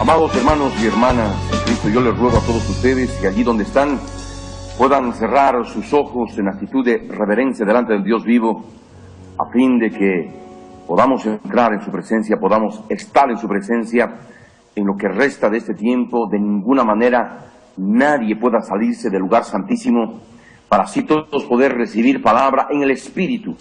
Amados hermanos y hermanas en Cristo, yo les ruego a todos ustedes que allí donde están puedan cerrar sus ojos en actitud de reverencia delante del Dios vivo, a fin de que podamos entrar en su presencia, podamos estar en su presencia en lo que resta de este tiempo. De ninguna manera nadie pueda salirse del lugar santísimo, para así todos poder recibir palabra en el Espíritu,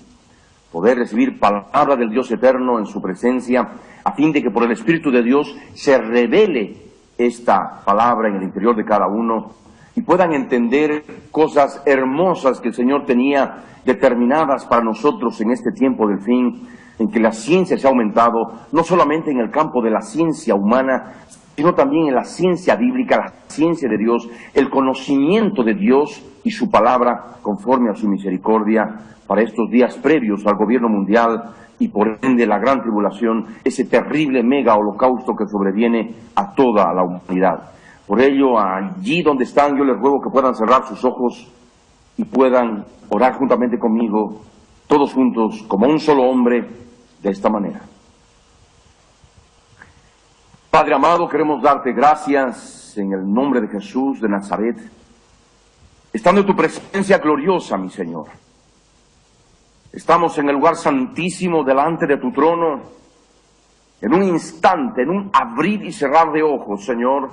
poder recibir palabra del Dios eterno en su presencia, a fin de que por el Espíritu de Dios se revele esta palabra en el interior de cada uno y puedan entender cosas hermosas que el Señor tenía determinadas para nosotros en este tiempo del fin, en que la ciencia se ha aumentado, no solamente en el campo de la ciencia humana, sino también en la ciencia bíblica, la ciencia de Dios, el conocimiento de Dios y su palabra conforme a su misericordia para estos días previos al gobierno mundial y por ende la gran tribulación, ese terrible mega holocausto que sobreviene a toda la humanidad. Por ello, allí donde están, yo les ruego que puedan cerrar sus ojos y puedan orar juntamente conmigo, todos juntos, como un solo hombre, de esta manera. Padre amado, queremos darte gracias en el nombre de Jesús de Nazaret, estando en tu presencia gloriosa, mi Señor. Estamos en el lugar santísimo delante de tu trono, en un instante, en un abrir y cerrar de ojos, Señor,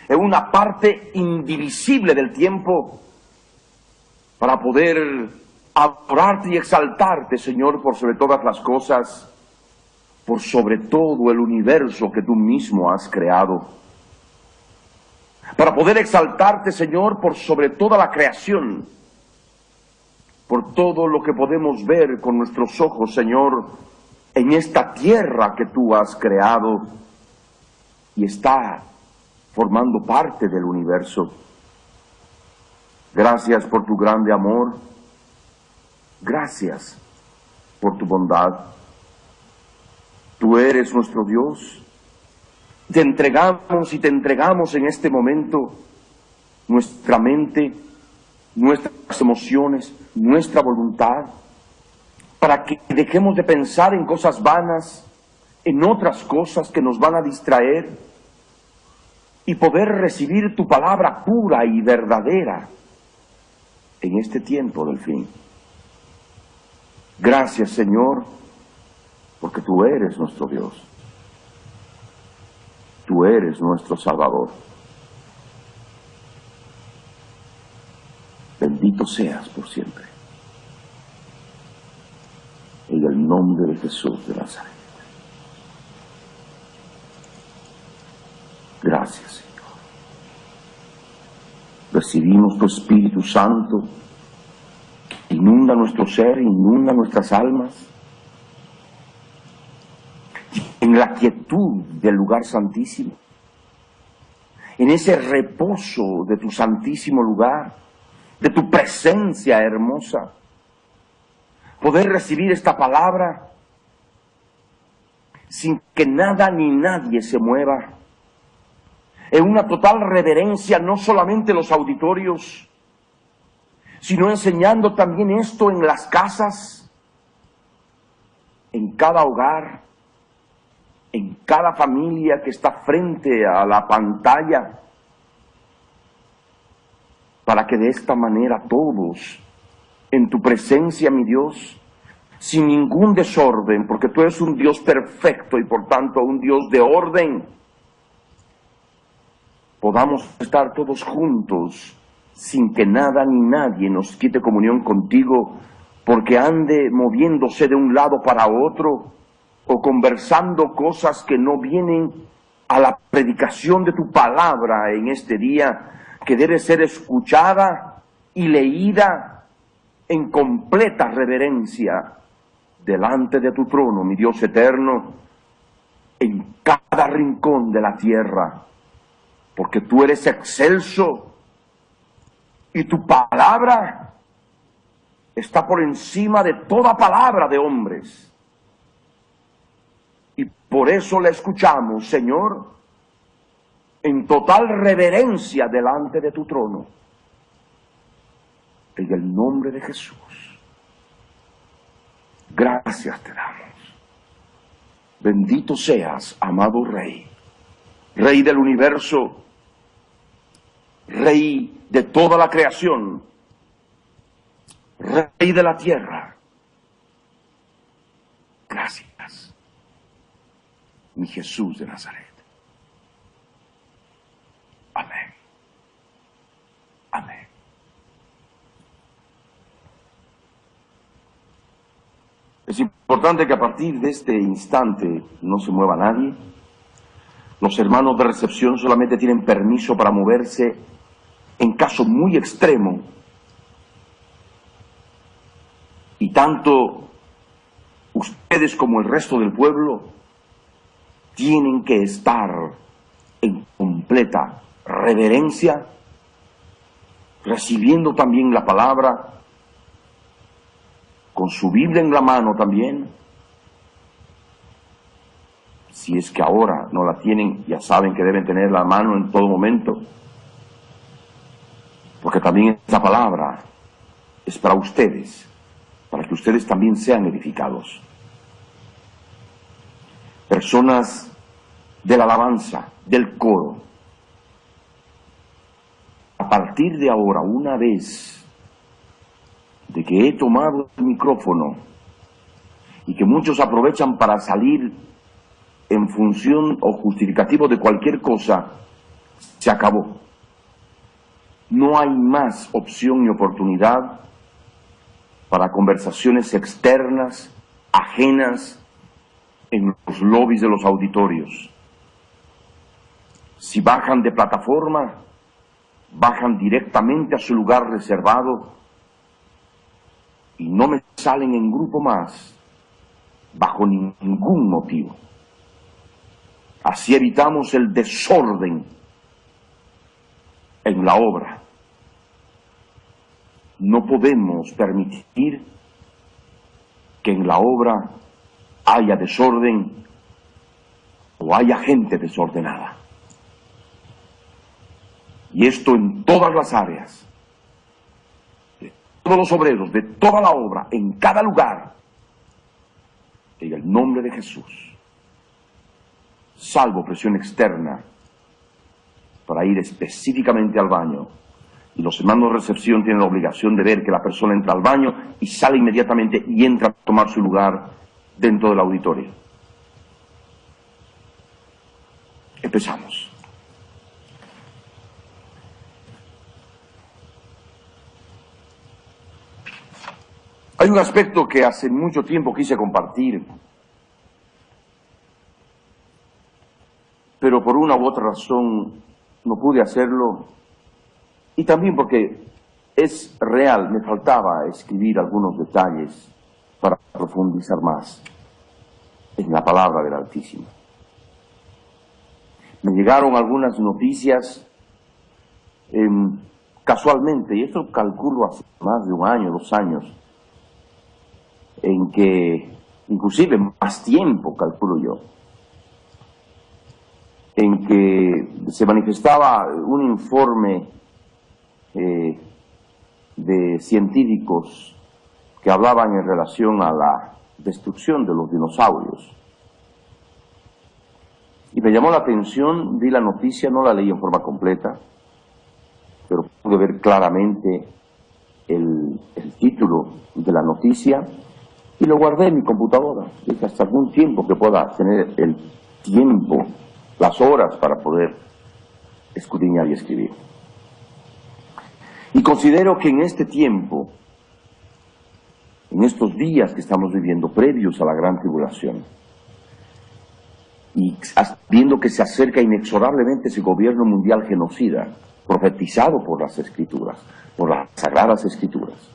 en una parte indivisible del tiempo, para poder adorarte y exaltarte, Señor, por sobre todas las cosas, por sobre todo el universo que tú mismo has creado. Para poder exaltarte, Señor, por sobre toda la creación, por todo lo que podemos ver con nuestros ojos, Señor, en esta tierra que tú has creado y está formando parte del universo. Gracias por tu grande amor, gracias por tu bondad. Tú eres nuestro Dios. Te entregamos en este momento nuestra mente, nuestras emociones, nuestra voluntad, para que dejemos de pensar en cosas vanas, en otras cosas que nos van a distraer, y poder recibir tu palabra pura y verdadera en este tiempo del fin. Gracias, Señor, porque tú eres nuestro Dios. Tú eres nuestro Salvador. Bendito seas por siempre. En el nombre de Jesús de Nazaret. Gracias, Señor. Recibimos tu Espíritu Santo, que inunda nuestro ser, inunda nuestras almas, en la quietud del lugar santísimo, en ese reposo de tu santísimo lugar, de tu presencia hermosa, poder recibir esta palabra sin que nada ni nadie se mueva, en una total reverencia, no solamente los auditorios, sino enseñando también esto en las casas, en cada hogar, en cada familia que está frente a la pantalla, para que de esta manera todos, en tu presencia, mi Dios, sin ningún desorden, porque tú eres un Dios perfecto y por tanto un Dios de orden, podamos estar todos juntos sin que nada ni nadie nos quite comunión contigo, porque ande moviéndose de un lado para otro o conversando cosas que no vienen a la predicación de tu palabra en este día, que debe ser escuchada y leída en completa reverencia delante de tu trono, mi Dios eterno, en cada rincón de la tierra, porque tú eres excelso y tu palabra está por encima de toda palabra de hombres. Y por eso la escuchamos, Señor, en total reverencia delante de tu trono. En el nombre de Jesús. Gracias te damos. Bendito seas, amado Rey. Rey del universo, Rey de toda la creación, Rey de la tierra. Gracias, mi Jesús de Nazaret. Amén. Amén. Es importante que a partir de este instante no se mueva nadie. Los hermanos de recepción solamente tienen permiso para moverse en caso muy extremo. Y tanto ustedes como el resto del pueblo tienen que estar en completa reverencia, recibiendo también la palabra, con su Biblia en la mano también. Si es que ahora no la tienen, ya saben que deben tener la mano en todo momento, porque también esta palabra es para ustedes, para que ustedes también sean edificados. Personas de la alabanza, del coro, a partir de ahora, una vez de que he tomado el micrófono y que muchos aprovechan para salir en función o justificativo de cualquier cosa, se acabó. No hay más opción ni oportunidad para conversaciones externas, ajenas, en los lobbies de los auditorios. Si bajan de plataforma, bajan directamente a su lugar reservado y no me salen en grupo más, bajo ningún motivo. Así evitamos el desorden en la obra. No podemos permitir que en la obra haya desorden o haya gente desordenada. Y esto en todas las áreas, de todos los obreros, de toda la obra, en cada lugar, en el nombre de Jesús, salvo presión externa para ir específicamente al baño. Y los hermanos de recepción tienen la obligación de ver que la persona entra al baño y sale inmediatamente y entra a tomar su lugar dentro del auditorio. Empezamos. Hay un aspecto que hace mucho tiempo quise compartir, pero por una u otra razón no pude hacerlo, y también porque es real, me faltaba escribir algunos detalles para profundizar más en la palabra del Altísimo. Me llegaron algunas noticias casualmente, y esto calculo hace más de un año, 2 años, en que, inclusive más tiempo, calculo yo, en que se manifestaba un informe de científicos que hablaban en relación a la destrucción de los dinosaurios. Y me llamó la atención, vi la noticia, no la leí en forma completa, pero pude ver claramente el título de la noticia y lo guardé en mi computadora. Dije, hasta algún tiempo que pueda tener el tiempo, las horas para poder escudriñar y escribir. Y considero que en este tiempo, en estos días que estamos viviendo previos a la gran tribulación, y viendo que se acerca inexorablemente ese gobierno mundial genocida, profetizado por las Escrituras, por las Sagradas Escrituras,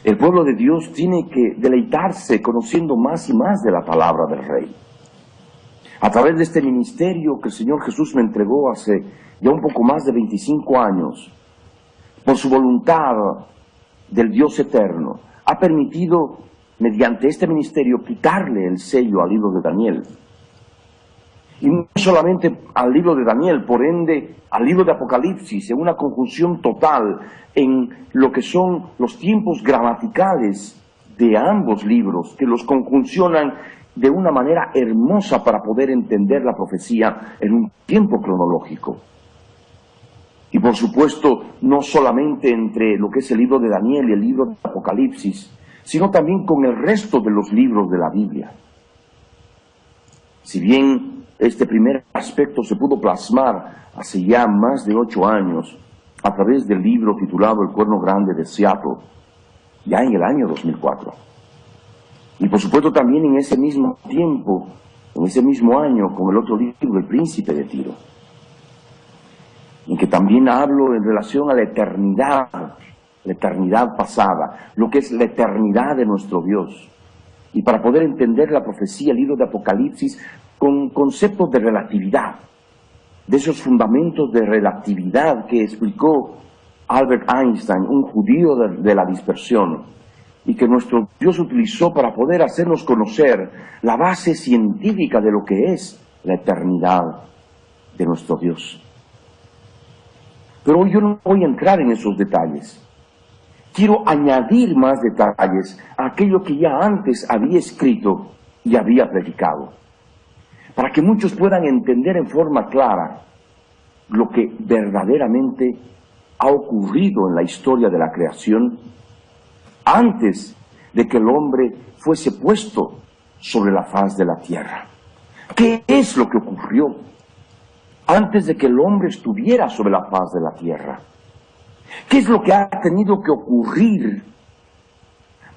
el pueblo de Dios tiene que deleitarse conociendo más y más de la palabra del Rey. A través de este ministerio que el Señor Jesús me entregó hace ya un poco más de 25 años, por su voluntad del Dios eterno, ha permitido, mediante este ministerio, quitarle el sello al libro de Daniel. Y no solamente al libro de Daniel, por ende, al libro de Apocalipsis, en una conjunción total en lo que son los tiempos gramaticales de ambos libros, que los conjuncionan de una manera hermosa para poder entender la profecía en un tiempo cronológico. Y por supuesto, no solamente entre lo que es el libro de Daniel y el libro de Apocalipsis, sino también con el resto de los libros de la Biblia. Si bien este primer aspecto se pudo plasmar hace ya más de 8 años a través del libro titulado El Cuerno Grande de Seattle, ya en el año 2004. Y por supuesto también en ese mismo tiempo, en ese mismo año, con el otro libro, El Príncipe de Tiro, en que también hablo en relación a la eternidad pasada, lo que es la eternidad de nuestro Dios. Y para poder entender la profecía, el libro de Apocalipsis, con conceptos de relatividad, de esos fundamentos de relatividad que explicó Albert Einstein, un judío de la dispersión, y que nuestro Dios utilizó para poder hacernos conocer la base científica de lo que es la eternidad de nuestro Dios. Pero hoy yo no voy a entrar en esos detalles. Quiero añadir más detalles a aquello que ya antes había escrito y había predicado, para que muchos puedan entender en forma clara lo que verdaderamente ha ocurrido en la historia de la creación antes de que el hombre fuese puesto sobre la faz de la tierra. ¿Qué es lo que ocurrió antes de que el hombre estuviera sobre la faz de la tierra? ¿Qué es lo que ha tenido que ocurrir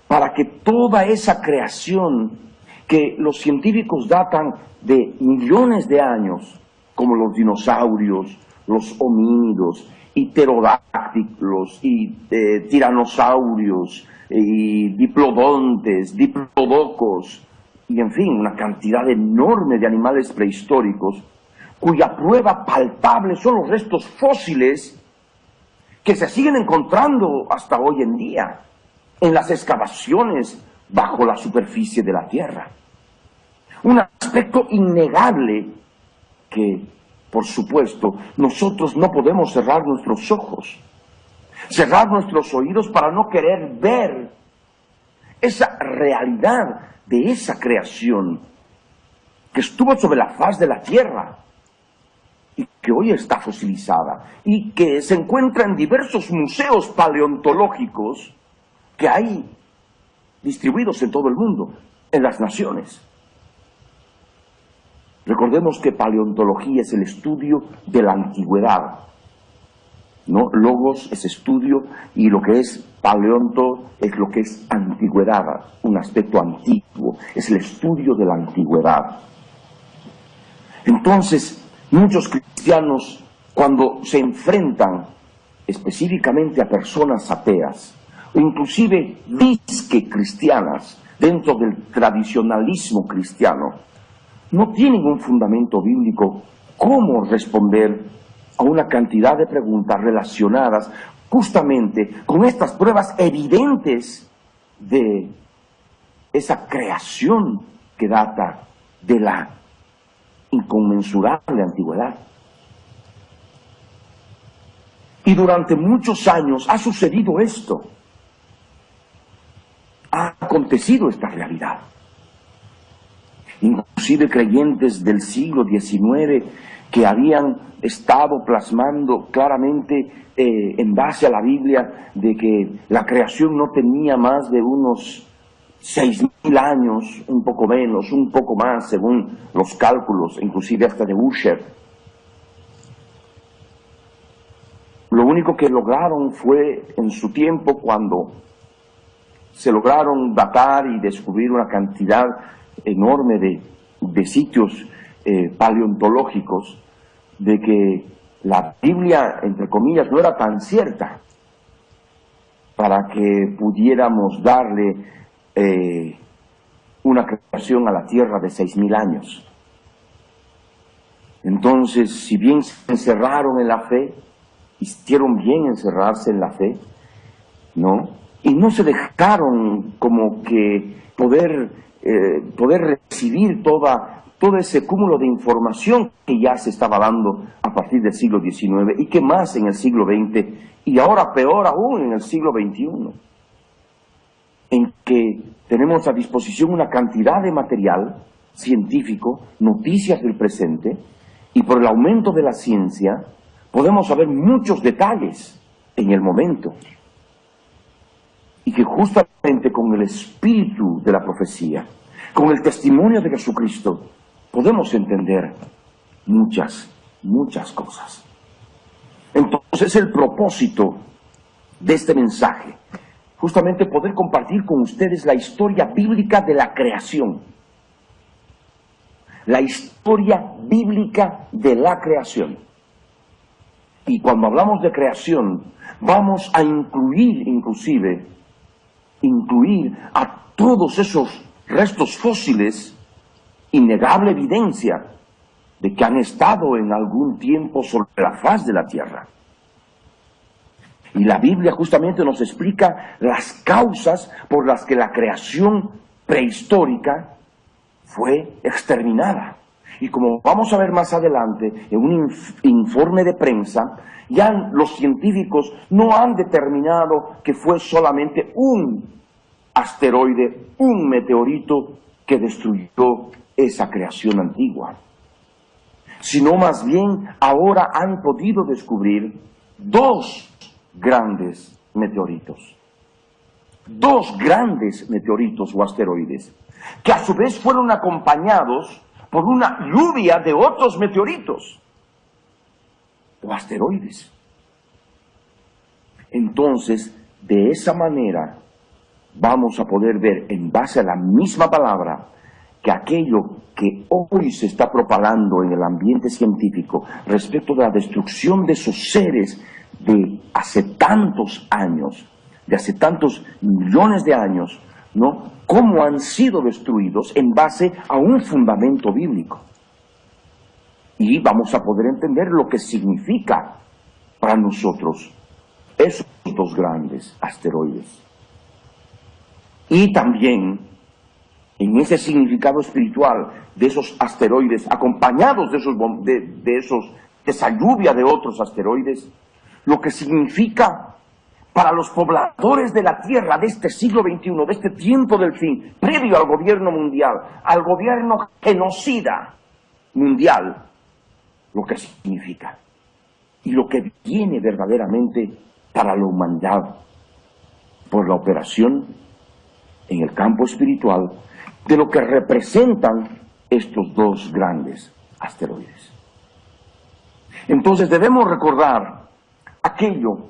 para que toda esa creación que los científicos datan de millones de años, como los dinosaurios, los homínidos, y pterodáctilos, y tiranosaurios, y diplodontes, diplodocos, y en fin, una cantidad enorme de animales prehistóricos, cuya prueba palpable son los restos fósiles que se siguen encontrando hasta hoy en día en las excavaciones bajo la superficie de la Tierra? Un aspecto innegable que, por supuesto, nosotros no podemos cerrar nuestros ojos, cerrar nuestros oídos para no querer ver esa realidad de esa creación que estuvo sobre la faz de la Tierra y que hoy está fosilizada y que se encuentra en diversos museos paleontológicos que hay distribuidos en todo el mundo, en las naciones. Recordemos que paleontología es el estudio de la antigüedad, ¿no? Logos es estudio y lo que es paleonto es lo que es antigüedad, un aspecto antiguo, es el estudio de la antigüedad. Entonces, muchos cristianos, cuando se enfrentan específicamente a personas ateas, o inclusive disque cristianas, dentro del tradicionalismo cristiano, no tienen un fundamento bíblico cómo responder a una cantidad de preguntas relacionadas justamente con estas pruebas evidentes de esa creación que data de la inconmensurable antigüedad. Y durante muchos años ha sucedido esto, ha acontecido esta realidad. Inclusive creyentes del siglo XIX que habían estado plasmando claramente en base a la Biblia de que la creación no tenía más de unos 6.000 años, un poco menos, un poco más, según los cálculos, inclusive hasta de Ussher. Lo único que lograron fue, en su tiempo, cuando se lograron datar y descubrir una cantidad enorme de sitios paleontológicos, de que la Biblia, entre comillas, no era tan cierta para que pudiéramos darle una creación a la Tierra de 6.000 años. Entonces, si bien se encerraron en la fe, hicieron bien encerrarse en la fe, ¿no? Y no se dejaron como que poder recibir todo ese cúmulo de información que ya se estaba dando a partir del siglo XIX y que más en el siglo XX y ahora peor aún en el siglo XXI, en que tenemos a disposición una cantidad de material científico, noticias del presente, y por el aumento de la ciencia podemos saber muchos detalles en el momento. Y que justamente con el espíritu de la profecía, con el testimonio de Jesucristo, podemos entender muchas cosas. Entonces el propósito de este mensaje, justamente poder compartir con ustedes la historia bíblica de la creación. La historia bíblica de la creación. Y cuando hablamos de creación, vamos a incluir a todos esos restos fósiles, innegable evidencia de que han estado en algún tiempo sobre la faz de la tierra. Y la Biblia justamente nos explica las causas por las que la creación prehistórica fue exterminada. Y como vamos a ver más adelante en un informe de prensa, ya los científicos no han determinado que fue solamente un asteroide, un meteorito que destruyó esa creación antigua, sino más bien ahora han podido descubrir dos grandes meteoritos o asteroides, que a su vez fueron acompañados por una lluvia de otros meteoritos o asteroides. Entonces, de esa manera, vamos a poder ver, en base a la misma palabra, que aquello que hoy se está propagando en el ambiente científico respecto de la destrucción de esos seres de hace tantos años, de hace tantos millones de años, ¿no? Cómo han sido destruidos en base a un fundamento bíblico. Y vamos a poder entender lo que significa para nosotros esos dos grandes asteroides. Y también, en ese significado espiritual de esos asteroides, acompañados de esa lluvia de otros asteroides, lo que significa para los pobladores de la Tierra de este siglo XXI, de este tiempo del fin, previo al gobierno mundial, al gobierno genocida mundial, lo que significa y lo que viene verdaderamente para la humanidad por la operación en el campo espiritual de lo que representan estos dos grandes asteroides. Entonces debemos recordar aquello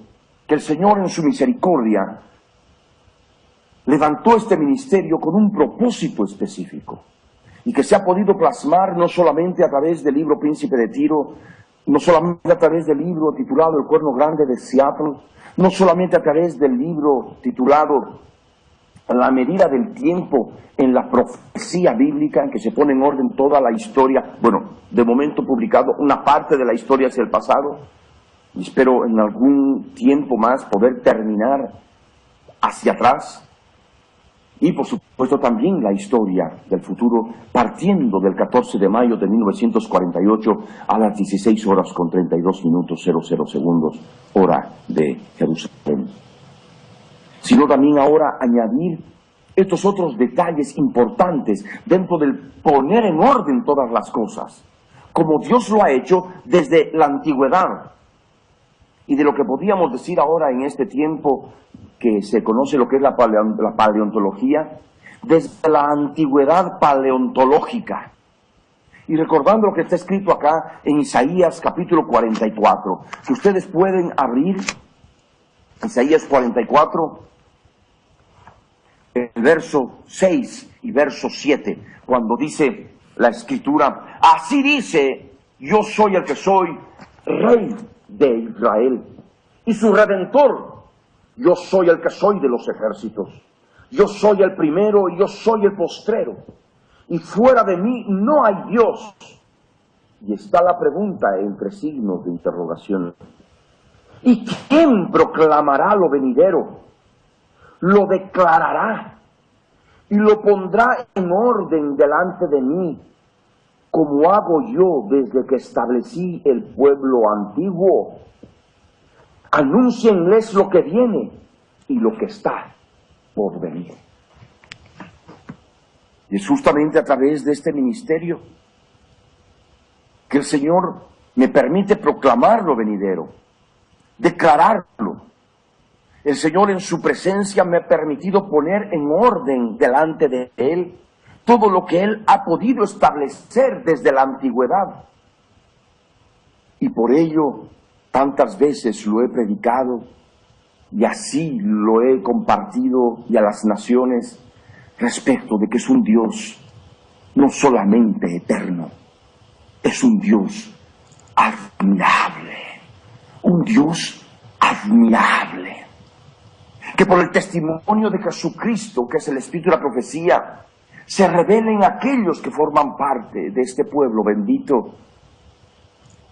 que el Señor en su misericordia levantó este ministerio con un propósito específico y que se ha podido plasmar no solamente a través del libro Príncipe de Tiro, no solamente a través del libro titulado El Cuerno Grande de Seattle, no solamente a través del libro titulado La medida del tiempo en la profecía bíblica, en que se pone en orden toda la historia, bueno, de momento publicado una parte de la historia hacia el pasado, y espero en algún tiempo más poder terminar hacia atrás, y por supuesto también la historia del futuro, partiendo del 14 de mayo de 1948 a las 16 horas con 32 minutos 00 segundos, hora de Jerusalén. Sino también ahora añadir estos otros detalles importantes dentro del poner en orden todas las cosas, como Dios lo ha hecho desde la antigüedad. Y de lo que podríamos decir ahora en este tiempo que se conoce lo que es la paleontología, desde la antigüedad paleontológica. Y recordando lo que está escrito acá en Isaías capítulo 44, que ustedes pueden abrir Isaías 44, el verso 6 y verso 7, cuando dice la Escritura, así dice, yo soy el que soy, Rey de Israel, y su Redentor, yo soy el que soy de los ejércitos, yo soy el primero y yo soy el postrero, y fuera de mí no hay Dios. Y está la pregunta entre signos de interrogación. ¿Y quién proclamará lo venidero? Lo declarará y lo pondrá en orden delante de mí, como hago yo desde que establecí el pueblo antiguo. Anúncienles lo que viene y lo que está por venir. Y es justamente a través de este ministerio que el Señor me permite proclamar lo venidero, declararlo. El Señor en su presencia me ha permitido poner en orden delante de Él todo lo que Él ha podido establecer desde la antigüedad. Y por ello tantas veces lo he predicado y así lo he compartido y a las naciones respecto de que es un Dios no solamente eterno, es un Dios admirable, un Dios admirable, que por el testimonio de Jesucristo, que es el Espíritu de la profecía, se revelen aquellos que forman parte de este pueblo bendito,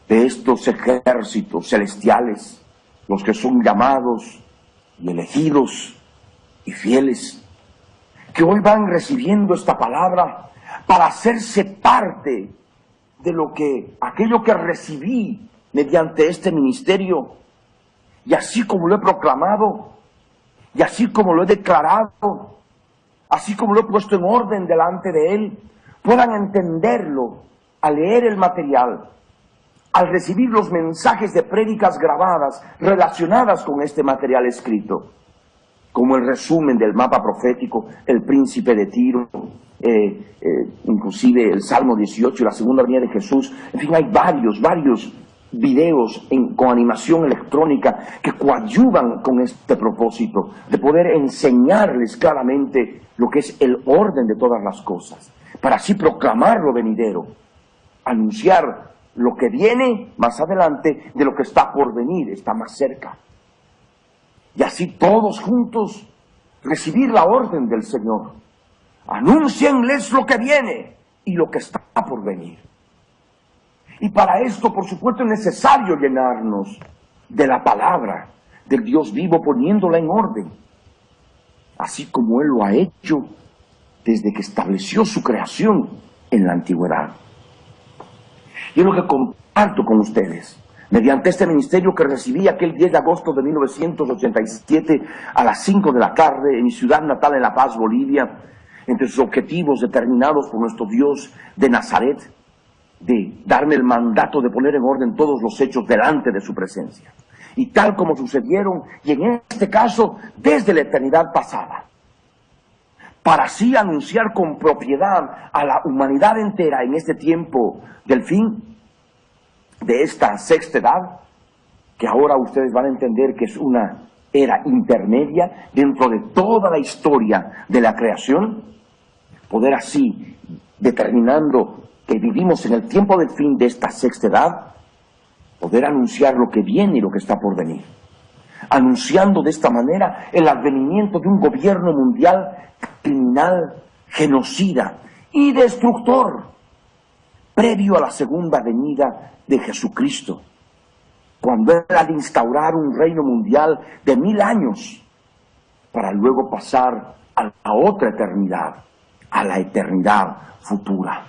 de estos ejércitos celestiales, los que son llamados y elegidos y fieles, que hoy van recibiendo esta palabra para hacerse parte de aquello que recibí mediante este ministerio, y así como lo he proclamado, y así como lo he declarado, así como lo he puesto en orden delante de Él, puedan entenderlo al leer el material, al recibir los mensajes de prédicas grabadas relacionadas con este material escrito, como el resumen del mapa profético, el príncipe de Tiro, inclusive el Salmo 18 y la segunda venida de Jesús. En fin, hay varios videos con animación electrónica que coadyuvan con este propósito de poder enseñarles claramente lo que es el orden de todas las cosas, para así proclamar lo venidero, anunciar lo que viene más adelante de lo que está por venir, está más cerca. Y así todos juntos recibir la orden del Señor. Anúncienles lo que viene y lo que está por venir. Y para esto, por supuesto, es necesario llenarnos de la palabra del Dios vivo, poniéndola en orden, así como Él lo ha hecho desde que estableció su creación en la antigüedad. Y es lo que comparto con ustedes, mediante este ministerio que recibí aquel 10 de agosto de 1987 a las 5 de la tarde en mi ciudad natal en La Paz, Bolivia, entre sus objetivos determinados por nuestro Dios de Nazaret, de darme el mandato de poner en orden todos los hechos delante de su presencia. Y tal como sucedieron, y en este caso, desde la eternidad pasada, para así anunciar con propiedad a la humanidad entera en este tiempo del fin de esta sexta edad, que ahora ustedes van a entender que es una era intermedia dentro de toda la historia de la creación, poder así, determinando que vivimos en el tiempo del fin de esta sexta edad, poder anunciar lo que viene y lo que está por venir. Anunciando de esta manera el advenimiento de un gobierno mundial criminal, genocida y destructor, previo a la segunda venida de Jesucristo, cuando Él ha de instaurar un reino mundial de 1000 años, para luego pasar a la otra eternidad, a la eternidad futura.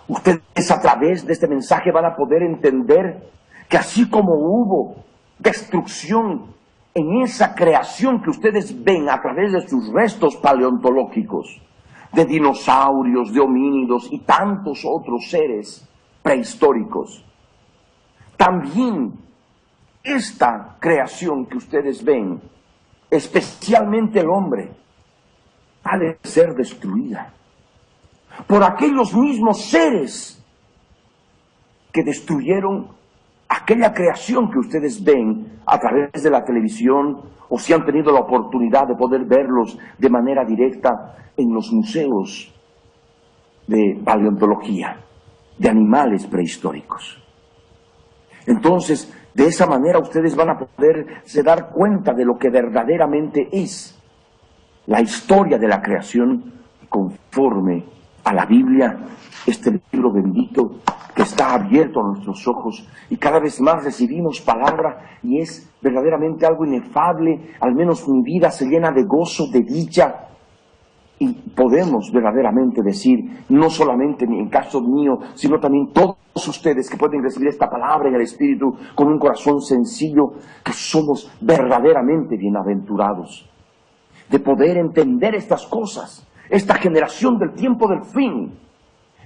Ustedes a través de este mensaje van a poder entender que así como hubo destrucción en esa creación que ustedes ven a través de sus restos paleontológicos, de dinosaurios, de homínidos y tantos otros seres prehistóricos, también esta creación que ustedes ven, especialmente el hombre, ha de ser destruida por aquellos mismos seres que destruyeron aquella creación que ustedes ven a través de la televisión, o si han tenido la oportunidad de poder verlos de manera directa en los museos de paleontología, de animales prehistóricos. Entonces, de esa manera ustedes van a poderse dar cuenta de lo que verdaderamente es la historia de la creación conforme a la Biblia, este libro bendito que está abierto a nuestros ojos, y cada vez más recibimos palabra y es verdaderamente algo inefable. Al menos mi vida se llena de gozo, de dicha, y podemos verdaderamente decir, no solamente en caso mío, sino también todos ustedes que pueden recibir esta palabra en el Espíritu con un corazón sencillo, que somos verdaderamente bienaventurados de poder entender estas cosas esta generación del tiempo del fin,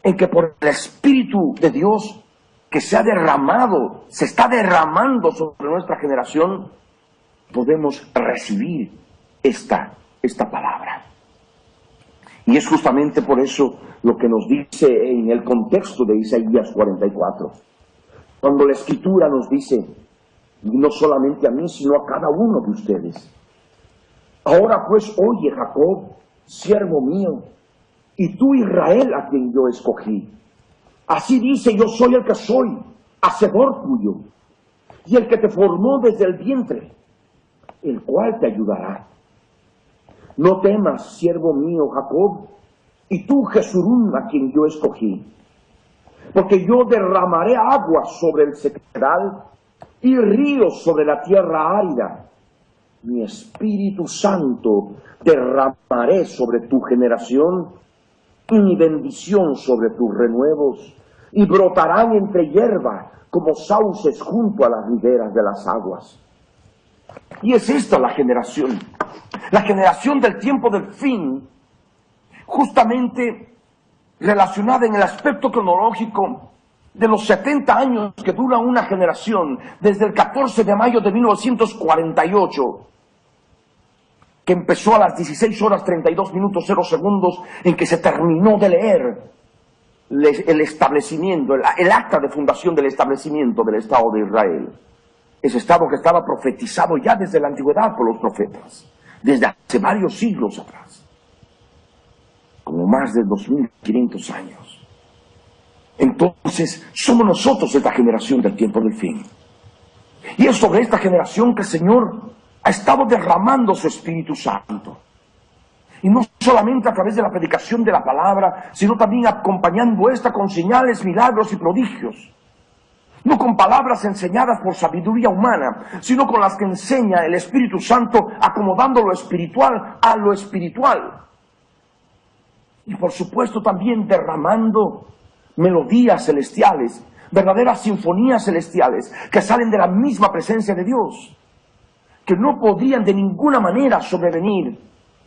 en que por el Espíritu de Dios que se ha derramado, se está derramando sobre nuestra generación, podemos recibir esta palabra. Y es justamente por eso lo que nos dice en el contexto de Isaías 44. Cuando la Escritura nos dice, y no solamente a mí, sino a cada uno de ustedes: ahora pues oye, Jacob, siervo mío, y tú, Israel, a quien yo escogí. Así dice: yo soy el que soy, hacedor tuyo, y el que te formó desde el vientre, el cual te ayudará. No temas, siervo mío, Jacob, y tú, Jesurún, a quien yo escogí, porque yo derramaré aguas sobre el sequedal y ríos sobre la tierra árida. Mi Espíritu Santo derramaré sobre tu generación, y mi bendición sobre tus renuevos, y brotarán entre hierba como sauces junto a las riberas de las aguas. Y es esta la generación del tiempo del fin, justamente relacionada en el aspecto cronológico de los 70 años que dura una generación, desde el 14 de mayo de 1948, que empezó a las 16 horas 32 minutos 0 segundos, en que se terminó de leer el establecimiento, el acta de fundación del establecimiento del Estado de Israel. Ese Estado que estaba profetizado ya desde la antigüedad por los profetas, desde hace varios siglos atrás, como más de 2500 años. Entonces, somos nosotros esta generación del tiempo del fin. Y es sobre esta generación que el Señor ha estado derramando su Espíritu Santo. Y no solamente a través de la predicación de la palabra, sino también acompañando esta con señales, milagros y prodigios. No con palabras enseñadas por sabiduría humana, sino con las que enseña el Espíritu Santo, acomodando lo espiritual a lo espiritual. Y por supuesto también derramando melodías celestiales, verdaderas sinfonías celestiales, que salen de la misma presencia de Dios, que no podrían de ninguna manera sobrevenir,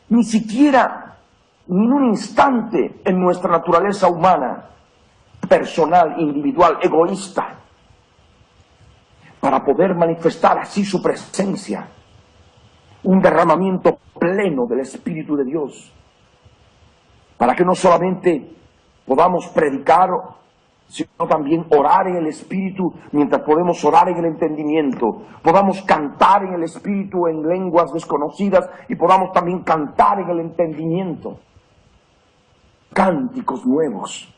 ni siquiera ni en un instante, en nuestra naturaleza humana, personal, individual, egoísta, para poder manifestar así su presencia, un derramamiento pleno del Espíritu de Dios, para que no solamente podamos predicar, sino también orar en el Espíritu, mientras podemos orar en el entendimiento, podamos cantar en el Espíritu en lenguas desconocidas y podamos también cantar en el entendimiento cánticos nuevos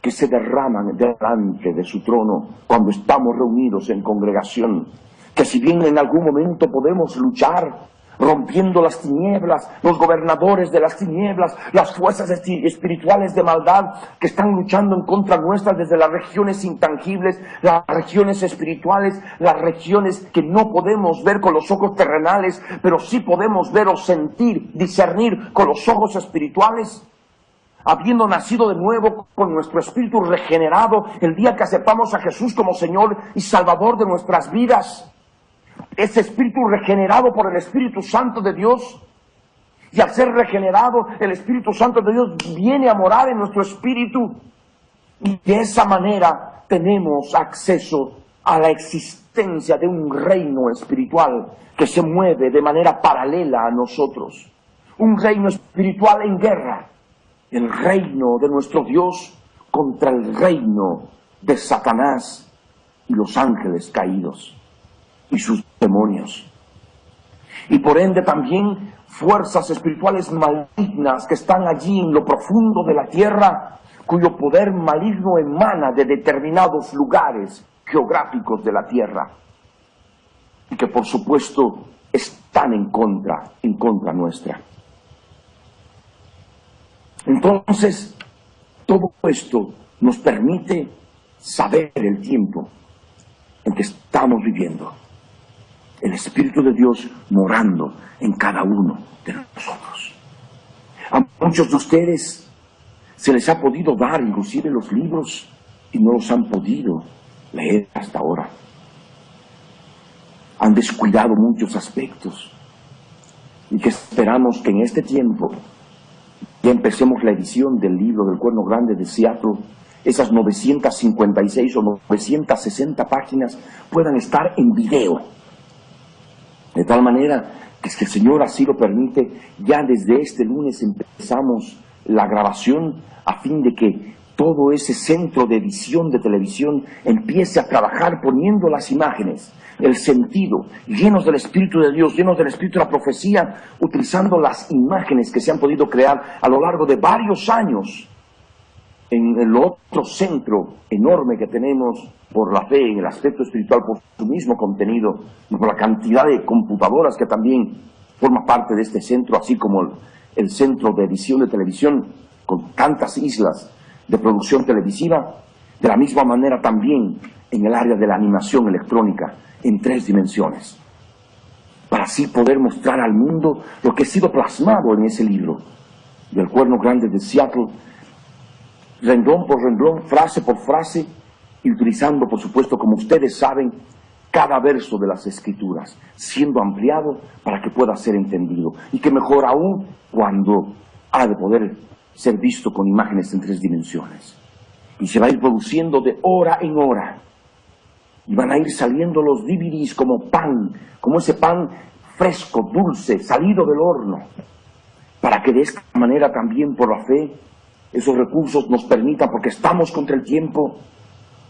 que se derraman delante de su trono cuando estamos reunidos en congregación, que si bien en algún momento podemos luchar rompiendo las tinieblas, los gobernadores de las tinieblas, las fuerzas espirituales de maldad que están luchando en contra nuestra desde las regiones intangibles, las regiones espirituales, las regiones que no podemos ver con los ojos terrenales, pero sí podemos ver o sentir, discernir con los ojos espirituales. Habiendo nacido de nuevo con nuestro espíritu regenerado el día que aceptamos a Jesús como Señor y Salvador de nuestras vidas, ese espíritu regenerado por el Espíritu Santo de Dios, y al ser regenerado, el Espíritu Santo de Dios viene a morar en nuestro espíritu, y de esa manera tenemos acceso a la existencia de un reino espiritual que se mueve de manera paralela a nosotros, un reino espiritual en guerra, el reino de nuestro Dios contra el reino de Satanás y los ángeles caídos y sus demonios. Y por ende también fuerzas espirituales malignas que están allí en lo profundo de la tierra, cuyo poder maligno emana de determinados lugares geográficos de la tierra, y que por supuesto están en contra nuestra. Entonces, todo esto nos permite saber el tiempo en que estamos viviendo. El Espíritu de Dios morando en cada uno de nosotros. A muchos de ustedes se les ha podido dar inclusive los libros y no los han podido leer hasta ahora. Han descuidado muchos aspectos y que esperamos que en este tiempo ya empecemos la edición del libro del Cuerno Grande de Seattle, esas 956 o 960 páginas puedan estar en video. De tal manera que, si el Señor así lo permite, ya desde este lunes empezamos la grabación a fin de que todo ese centro de edición de televisión empiece a trabajar poniendo las imágenes, el sentido, llenos del Espíritu de Dios, llenos del Espíritu de la profecía, utilizando las imágenes que se han podido crear a lo largo de varios años en el otro centro enorme que tenemos por la fe, en el aspecto espiritual, por su mismo contenido y por la cantidad de computadoras que también forma parte de este centro, así como el centro de edición de televisión, con tantas islas de producción televisiva. De la misma manera también en el área de la animación electrónica en 3 dimensiones, para así poder mostrar al mundo lo que ha sido plasmado en ese libro del Cuerno Grande de Seattle, renglón por renglón, frase por frase, y utilizando, por supuesto, como ustedes saben, cada verso de las Escrituras, siendo ampliado para que pueda ser entendido, y que mejor aún cuando ha de poder ser visto con imágenes en 3 dimensiones. Y se va a ir produciendo de hora en hora, y van a ir saliendo los DVDs como pan, como ese pan fresco, dulce, salido del horno, para que de esta manera también por la fe esos recursos nos permitan, porque estamos contra el tiempo,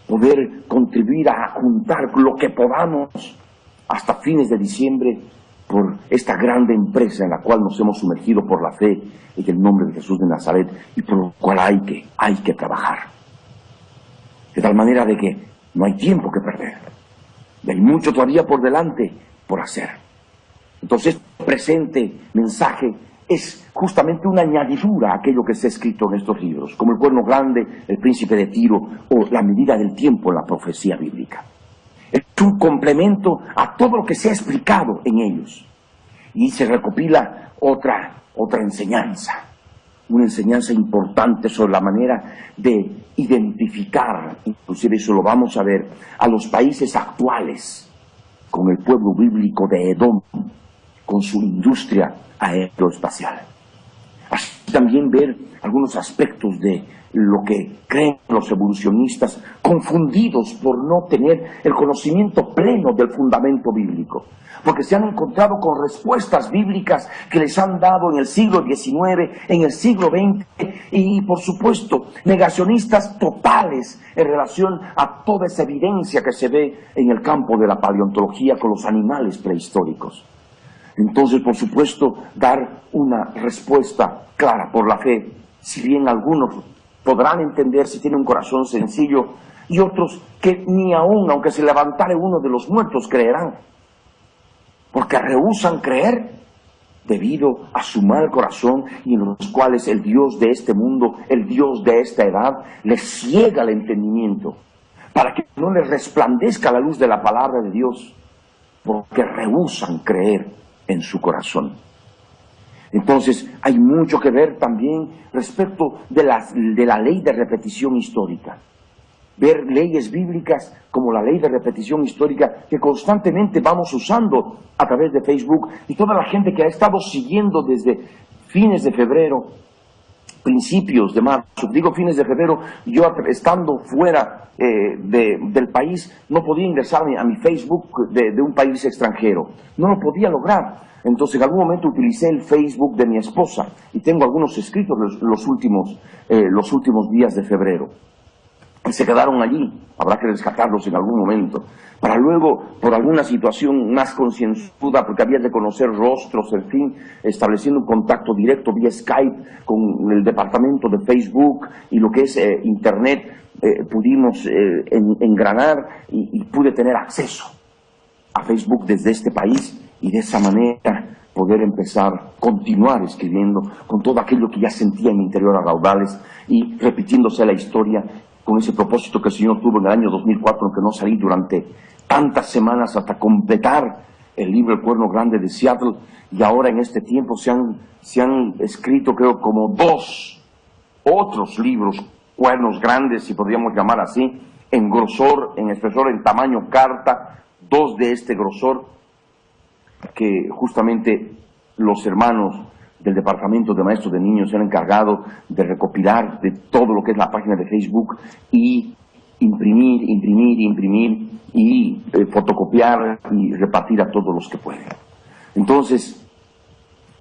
poder contribuir a juntar lo que podamos hasta fines de diciembre por esta grande empresa en la cual nos hemos sumergido por la fe en el nombre de Jesús de Nazaret, y por lo cual hay que trabajar. De tal manera de que no hay tiempo que perder, y hay mucho todavía por delante por hacer. Entonces, este presente mensaje es justamente una añadidura a aquello que se ha escrito en estos libros, como el Cuerno Grande, el Príncipe de Tiro o la medida del tiempo en la profecía bíblica. Es un complemento a todo lo que se ha explicado en ellos, y se recopila otra enseñanza, una enseñanza importante sobre la manera de identificar, inclusive eso lo vamos a ver, a los países actuales con el pueblo bíblico de Edom, con su industria aeroespacial. Así también ver algunos aspectos de lo que creen los evolucionistas, confundidos por no tener el conocimiento pleno del fundamento bíblico, porque se han encontrado con respuestas bíblicas que les han dado en el siglo XIX, en el siglo XX, y por supuesto negacionistas totales en relación a toda esa evidencia que se ve en el campo de la paleontología con los animales prehistóricos. Entonces, por supuesto, dar una respuesta clara por la fe, si bien algunos podrán entender si tienen un corazón sencillo, y otros que ni aún, aunque se levantare uno de los muertos, creerán, porque rehúsan creer debido a su mal corazón, y en los cuales el Dios de este mundo, el Dios de esta edad, les ciega el entendimiento, para que no les resplandezca la luz de la palabra de Dios, porque rehúsan creer en su corazón. Entonces, hay mucho que ver también respecto de la ley de repetición histórica. Ver leyes bíblicas como la ley de repetición histórica que constantemente vamos usando a través de Facebook, y toda la gente que ha estado siguiendo desde fines de febrero, principios de marzo, digo fines de febrero, yo estando fuera del país no podía ingresar a mi Facebook de un país extranjero, no lo podía lograr. Entonces en algún momento utilicé el Facebook de mi esposa, y tengo algunos escritos los últimos días de febrero, y se quedaron allí. Habrá que rescatarlos en algún momento, para luego, por alguna situación más concienzuda, porque había de conocer rostros, en fin, estableciendo un contacto directo vía Skype con el departamento de Facebook y lo que es Internet, pudimos engranar y pude tener acceso a Facebook desde este país, y de esa manera poder empezar, continuar escribiendo con todo aquello que ya sentía en mi interior a raudales, y repitiéndose la historia con ese propósito que el Señor tuvo en el año 2004, en que no salí durante tantas semanas hasta completar el libro El Cuerno Grande de Seattle, y ahora en este tiempo se han escrito, creo, como 2 otros libros, cuernos grandes, si podríamos llamar así, en grosor, en espesor, en tamaño carta, 2 de este grosor, que justamente los hermanos del Departamento de Maestros de Niños se han encargado de recopilar de todo lo que es la página de Facebook y imprimir y fotocopiar y repartir a todos los que pueden. Entonces,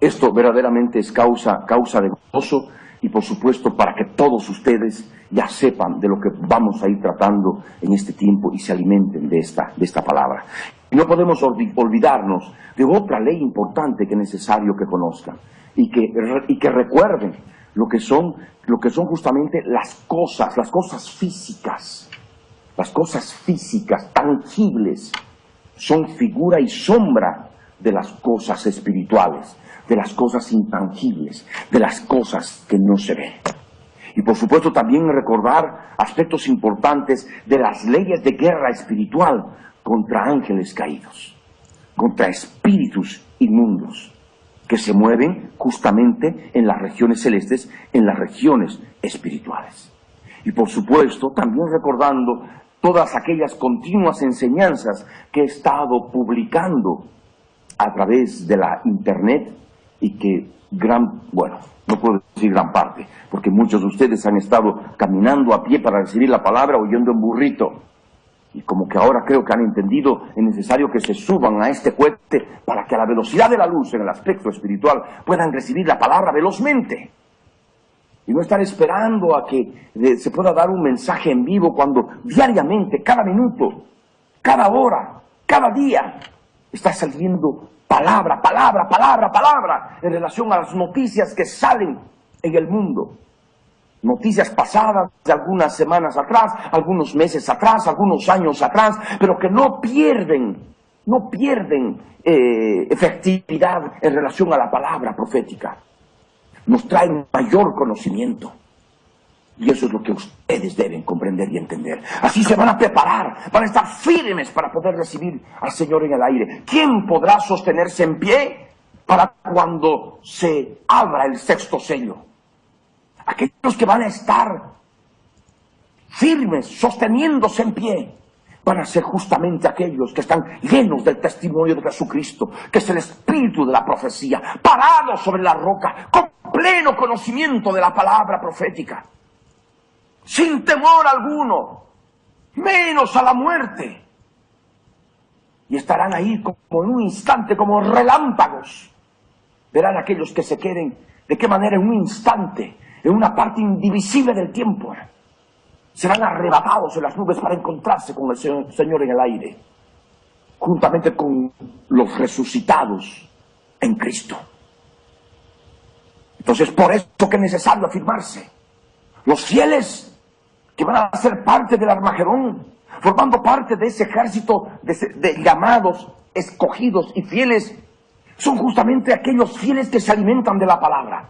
esto verdaderamente es causa de gozo y por supuesto para que todos ustedes ya sepan de lo que vamos a ir tratando en este tiempo y se alimenten de esta palabra. Y no podemos olvidarnos de otra ley importante que es necesario que conozcan y que recuerden lo que son justamente las cosas físicas. Las cosas físicas, tangibles, son figura y sombra de las cosas espirituales, de las cosas intangibles, de las cosas que no se ven. Y por supuesto también recordar aspectos importantes de las leyes de guerra espiritual contra ángeles caídos, contra espíritus inmundos, que se mueven justamente en las regiones celestes, en las regiones espirituales. Y por supuesto también recordando todas aquellas continuas enseñanzas que he estado publicando a través de la internet y que no puedo decir gran parte, porque muchos de ustedes han estado caminando a pie para recibir la palabra o yendo en burrito. Y como que ahora creo que han entendido, es necesario que se suban a este cohete para que a la velocidad de la luz en el aspecto espiritual puedan recibir la palabra velozmente. Y no estar esperando a que se pueda dar un mensaje en vivo cuando diariamente, cada minuto, cada hora, cada día, está saliendo palabra en relación a las noticias que salen en el mundo. Noticias pasadas de algunas semanas atrás, algunos meses atrás, algunos años atrás, pero que no pierden efectividad en relación a la palabra profética. Nos traen mayor conocimiento. Y eso es lo que ustedes deben comprender y entender. Así se van a preparar, van a estar firmes para poder recibir al Señor en el aire. ¿Quién podrá sostenerse en pie para cuando se abra el sexto sello? Aquellos que van a estar firmes, sosteniéndose en pie, van a ser justamente aquellos que están llenos del testimonio de Jesucristo, que es el espíritu de la profecía, parados sobre la roca, con pleno conocimiento de la palabra profética, sin temor alguno, menos a la muerte. Y estarán ahí como en un instante, como relámpagos. Verán aquellos que se queden, de qué manera en un instante, en una parte indivisible del tiempo, serán arrebatados en las nubes para encontrarse con el Señor en el aire, juntamente con los resucitados en Cristo. Entonces, por eso que es necesario afirmarse. Los fieles que van a ser parte del Armagedón, formando parte de ese ejército de llamados, escogidos y fieles, son justamente aquellos fieles que se alimentan de la palabra.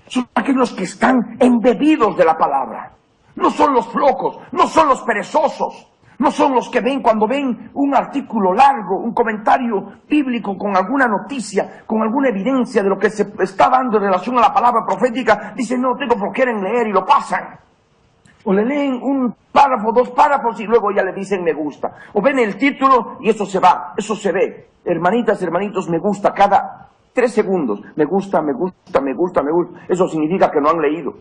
Son aquellos que están embebidos de la palabra. No son los flojos, no son los perezosos, no son los que ven cuando ven un artículo largo, un comentario bíblico con alguna noticia, con alguna evidencia de lo que se está dando en relación a la palabra profética, dicen no tengo flojera en leer y lo pasan. O le leen un párrafo, 2 párrafos y luego ya le dicen me gusta. O ven el título y eso se va, eso se ve. Hermanitas, hermanitos, me gusta cada 3 segundos. Me gusta. Eso significa que no han leído.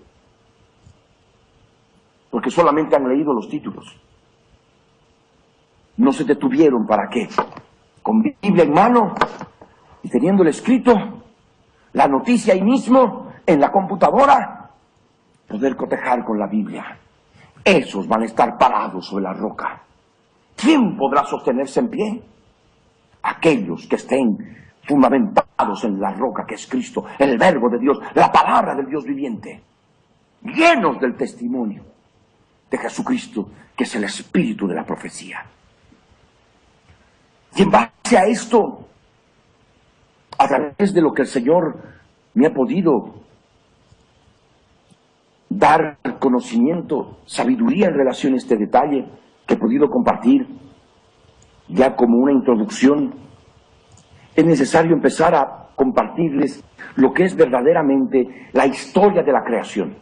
Porque solamente han leído los títulos. No se detuvieron para qué. Con Biblia en mano y teniendo el escrito, la noticia ahí mismo, en la computadora, poder cotejar con la Biblia. Esos van a estar parados sobre la roca. ¿Quién podrá sostenerse en pie? Aquellos que estén fundamentados en la roca que es Cristo, el Verbo de Dios, la palabra del Dios viviente, llenos del testimonio de Jesucristo, que es el espíritu de la profecía. Y en base a esto, a través de lo que el Señor me ha podido dar conocimiento, sabiduría en relación a este detalle que he podido compartir ya como una introducción, es necesario empezar a compartirles lo que es verdaderamente la historia de la creación.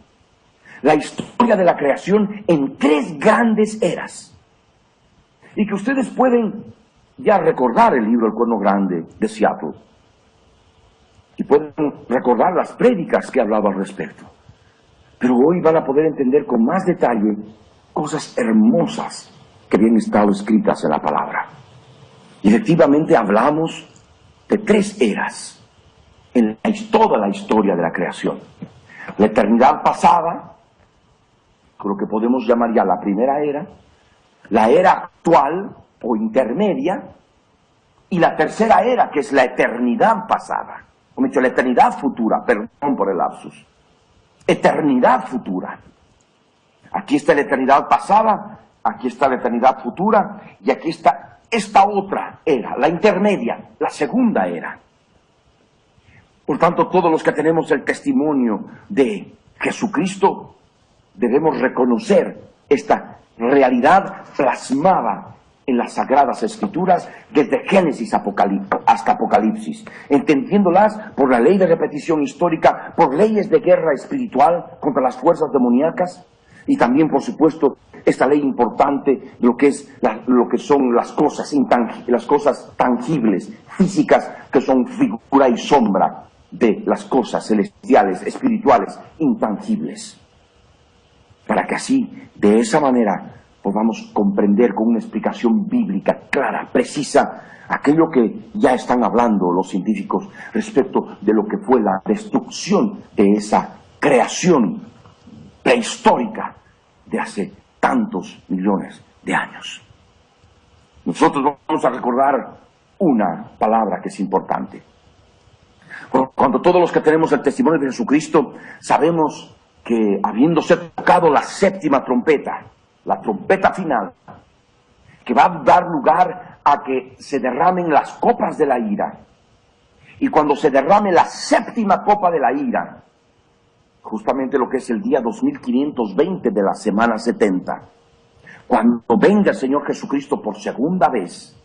La historia de la creación en 3 grandes eras. Y que ustedes pueden ya recordar el libro El Cuerno Grande de Seattle. y pueden recordar las prédicas que he hablado al respecto. Pero hoy van a poder entender con más detalle cosas hermosas que habían estado escritas en la palabra. Y efectivamente hablamos de 3 eras en toda la historia de la creación. La eternidad pasada, lo que podemos llamar ya la primera era, la era actual o intermedia, y la tercera era, que es la eternidad pasada. Como he dicho, la eternidad futura, perdón por el lapsus. Eternidad futura. Aquí está la eternidad pasada, aquí está la eternidad futura, y aquí está esta otra era, la intermedia, la segunda era. Por tanto, todos los que tenemos el testimonio de Jesucristo, debemos reconocer esta realidad plasmada en las Sagradas Escrituras desde Génesis hasta Apocalipsis, entendiéndolas por la ley de repetición histórica, por leyes de guerra espiritual contra las fuerzas demoníacas, y también, por supuesto, esta ley importante de lo que son las cosas las cosas tangibles, físicas, que son figura y sombra de las cosas celestiales, espirituales, intangibles. Para que así, de esa manera, podamos comprender con una explicación bíblica clara, precisa, aquello que ya están hablando los científicos respecto de lo que fue la destrucción de esa creación prehistórica de hace tantos millones de años. Nosotros vamos a recordar una palabra que es importante. Cuando todos los que tenemos el testimonio de Jesucristo sabemos que, habiéndose tocado la séptima trompeta, la trompeta final, que va a dar lugar a que se derramen las copas de la ira, y cuando se derrame la séptima copa de la ira, justamente lo que es el día 2520 de la semana 70, cuando venga el Señor Jesucristo por segunda vez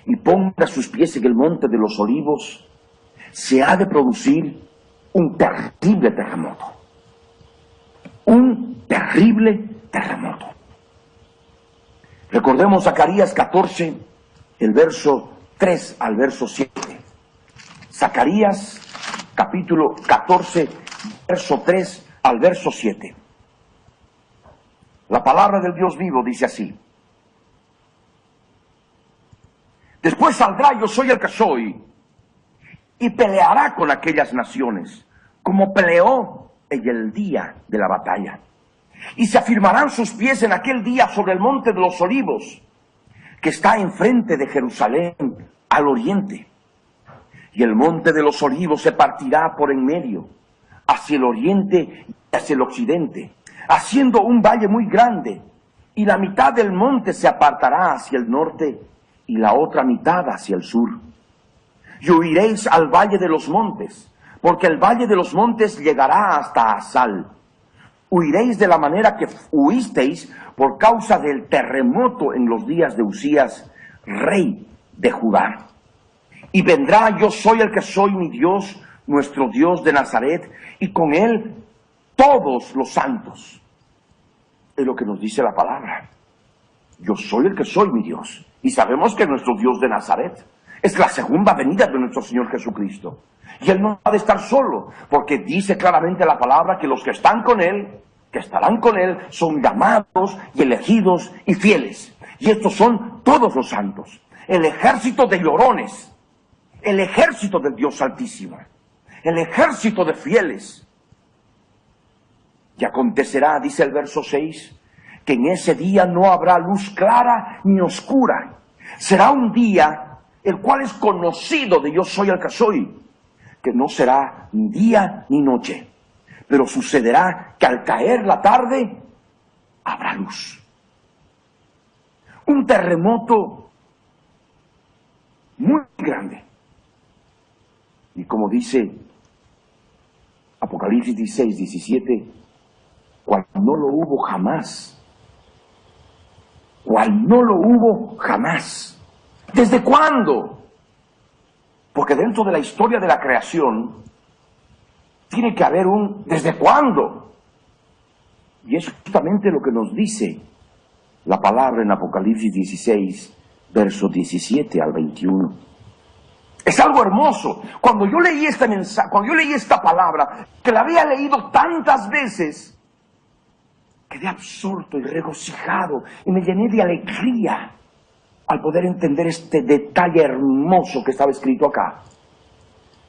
y ponga sus pies en el monte de los olivos, se ha de producir un terrible terremoto. Un terrible terremoto. Recordemos Zacarías 14, el verso 3 al verso 7. Zacarías capítulo 14, verso 3 al verso 7. La palabra del Dios vivo dice así: después saldrá, yo soy el que soy, y peleará con aquellas naciones, como peleó en el día de la batalla. Y se afirmarán sus pies en aquel día sobre el monte de los olivos, que está enfrente de Jerusalén, al oriente. Y el monte de los olivos se partirá por en medio, hacia el oriente y hacia el occidente, haciendo un valle muy grande, y la mitad del monte se apartará hacia el norte, y la otra mitad hacia el sur. Y huiréis al valle de los montes, porque el valle de los montes llegará hasta Asal. Huiréis de la manera que huisteis por causa del terremoto en los días de Usías, rey de Judá. Y vendrá, yo soy el que soy, mi Dios, nuestro Dios de Nazaret, y con él todos los santos. Es lo que nos dice la palabra. Yo soy el que soy, mi Dios. Y sabemos que nuestro Dios de Nazaret es la segunda venida de nuestro Señor Jesucristo. Y Él no ha de estar solo, porque dice claramente la palabra que los que están con Él, que estarán con Él, son llamados y elegidos y fieles. Y estos son todos los santos. El ejército de llorones, el ejército del Dios Altísimo, el ejército de fieles. Y acontecerá, dice el verso 6, que en ese día no habrá luz clara ni oscura. Será un día el cual es conocido de yo soy el que soy, que no será ni día ni noche, pero sucederá que al caer la tarde habrá luz. Un terremoto muy grande. Y como dice Apocalipsis 16, 17, cual no lo hubo jamás. Cual no lo hubo jamás. ¿Desde cuándo? Porque dentro de la historia de la creación tiene que haber un ¿desde cuándo? Y es justamente lo que nos dice la palabra en Apocalipsis 16, versos 17 al 21. Es algo hermoso. Cuando yo leí este mensaje, cuando yo leí esta palabra, que la había leído tantas veces, quedé absorto y regocijado y me llené de alegría al poder entender este detalle hermoso que estaba escrito acá,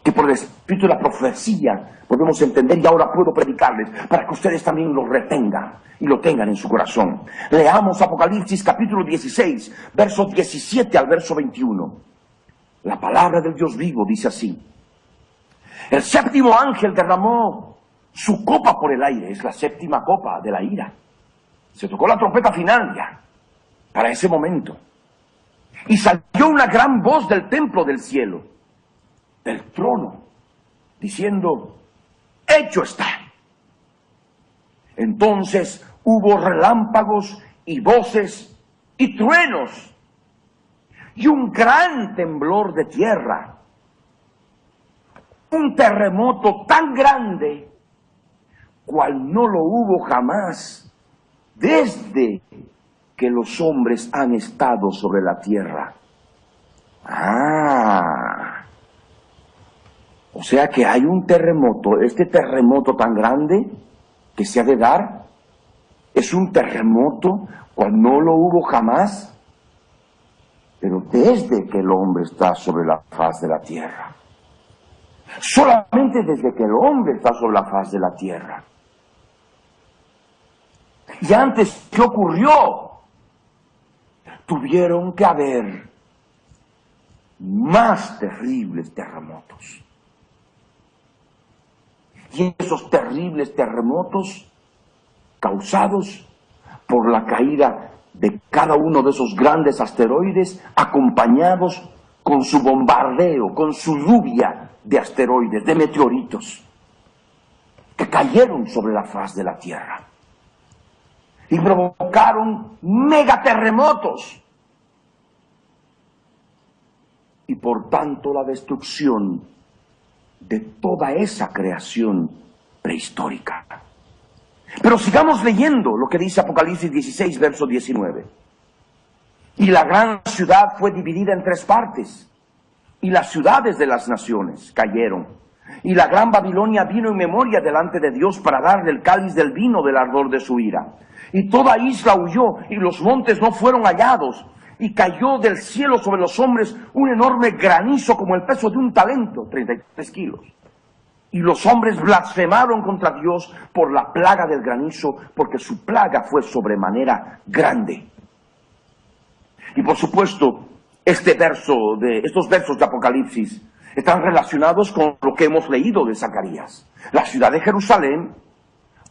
que por el espíritu de la profecía podemos entender, y ahora puedo predicarles para que ustedes también lo retengan y lo tengan en su corazón. Leamos Apocalipsis capítulo 16, versos 17 al verso 21. La palabra del Dios vivo dice así: el séptimo ángel derramó su copa por el aire. Es la séptima copa de la ira. Se tocó la trompeta final ya, para ese momento. Y salió una gran voz del templo del cielo, del trono, diciendo: hecho está. Entonces hubo relámpagos y voces y truenos y un gran temblor de tierra, un terremoto tan grande cual no lo hubo jamás desde que los hombres han estado sobre la tierra. O sea que hay un terremoto. Este terremoto tan grande que se ha de dar es un terremoto cual no lo hubo jamás, pero desde que el hombre está sobre la faz de la tierra. Solamente desde que el hombre está sobre la faz de la tierra. Y antes, ¿qué ocurrió? Tuvieron que haber más terribles terremotos. Y esos terribles terremotos causados por la caída de cada uno de esos grandes asteroides, acompañados con su bombardeo, con su lluvia de asteroides, de meteoritos, que cayeron sobre la faz de la Tierra y provocaron megaterremotos y por tanto la destrucción de toda esa creación prehistórica. Pero sigamos leyendo lo que dice Apocalipsis 16, verso 19. Y la gran ciudad fue dividida en tres partes, y las ciudades de las naciones cayeron. Y la gran Babilonia vino en memoria delante de Dios para darle el cáliz del vino del ardor de su ira. Y toda isla huyó, y los montes no fueron hallados. Y cayó del cielo sobre los hombres un enorme granizo como el peso de un talento, 33 kilos. Y los hombres blasfemaron contra Dios por la plaga del granizo, porque su plaga fue sobremanera grande. Y por supuesto, estos versos de Apocalipsis están relacionados con lo que hemos leído de Zacarías. La ciudad de Jerusalén,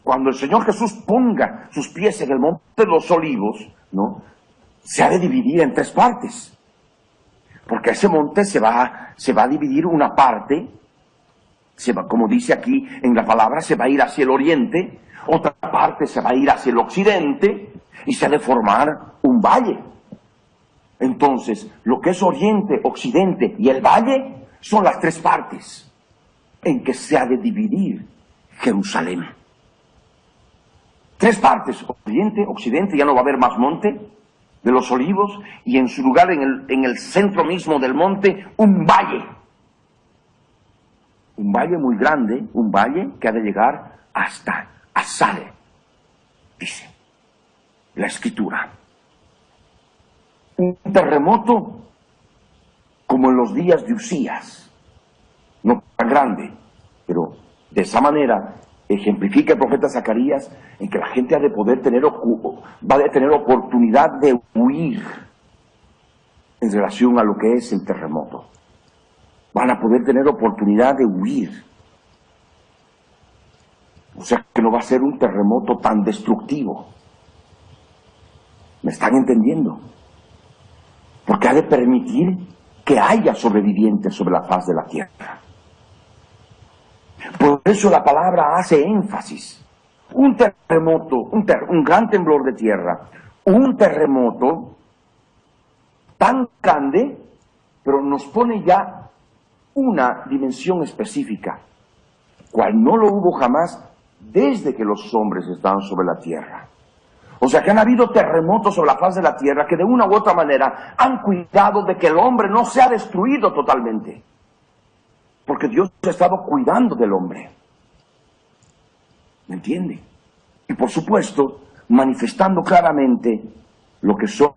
cuando el Señor Jesús ponga sus pies en el monte de los olivos, ¿no?, se ha de dividir en tres partes. Porque ese monte se va a dividir una parte. Como dice aquí en la palabra, se va a ir hacia el oriente, otra parte se va a ir hacia el occidente, y se ha de formar un valle. Entonces, lo que es oriente, occidente y el valle son las tres partes en que se ha de dividir Jerusalén. Tres partes: oriente, occidente, ya no va a haber más monte de los olivos, y en su lugar, en el centro mismo del monte, un valle. Un valle muy grande, un valle que ha de llegar hasta Asal, dice la Escritura. Un terremoto como en los días de Usías, no tan grande, pero de esa manera ejemplifica el profeta Zacarías en que la gente va a tener oportunidad de huir en relación a lo que es el terremoto. Van a poder tener oportunidad de huir. O sea que no va a ser un terremoto tan destructivo. ¿Me están entendiendo? Porque ha de permitir que haya sobrevivientes sobre la faz de la tierra. Por eso la palabra hace énfasis. Un terremoto, un gran temblor de tierra, un terremoto tan grande, pero nos pone ya una dimensión específica, cual no lo hubo jamás desde que los hombres estaban sobre la tierra. O sea que han habido terremotos sobre la faz de la tierra que de una u otra manera han cuidado de que el hombre no sea destruido totalmente. Porque Dios ha estado cuidando del hombre. ¿Me entiende? Y por supuesto, manifestando claramente lo que son,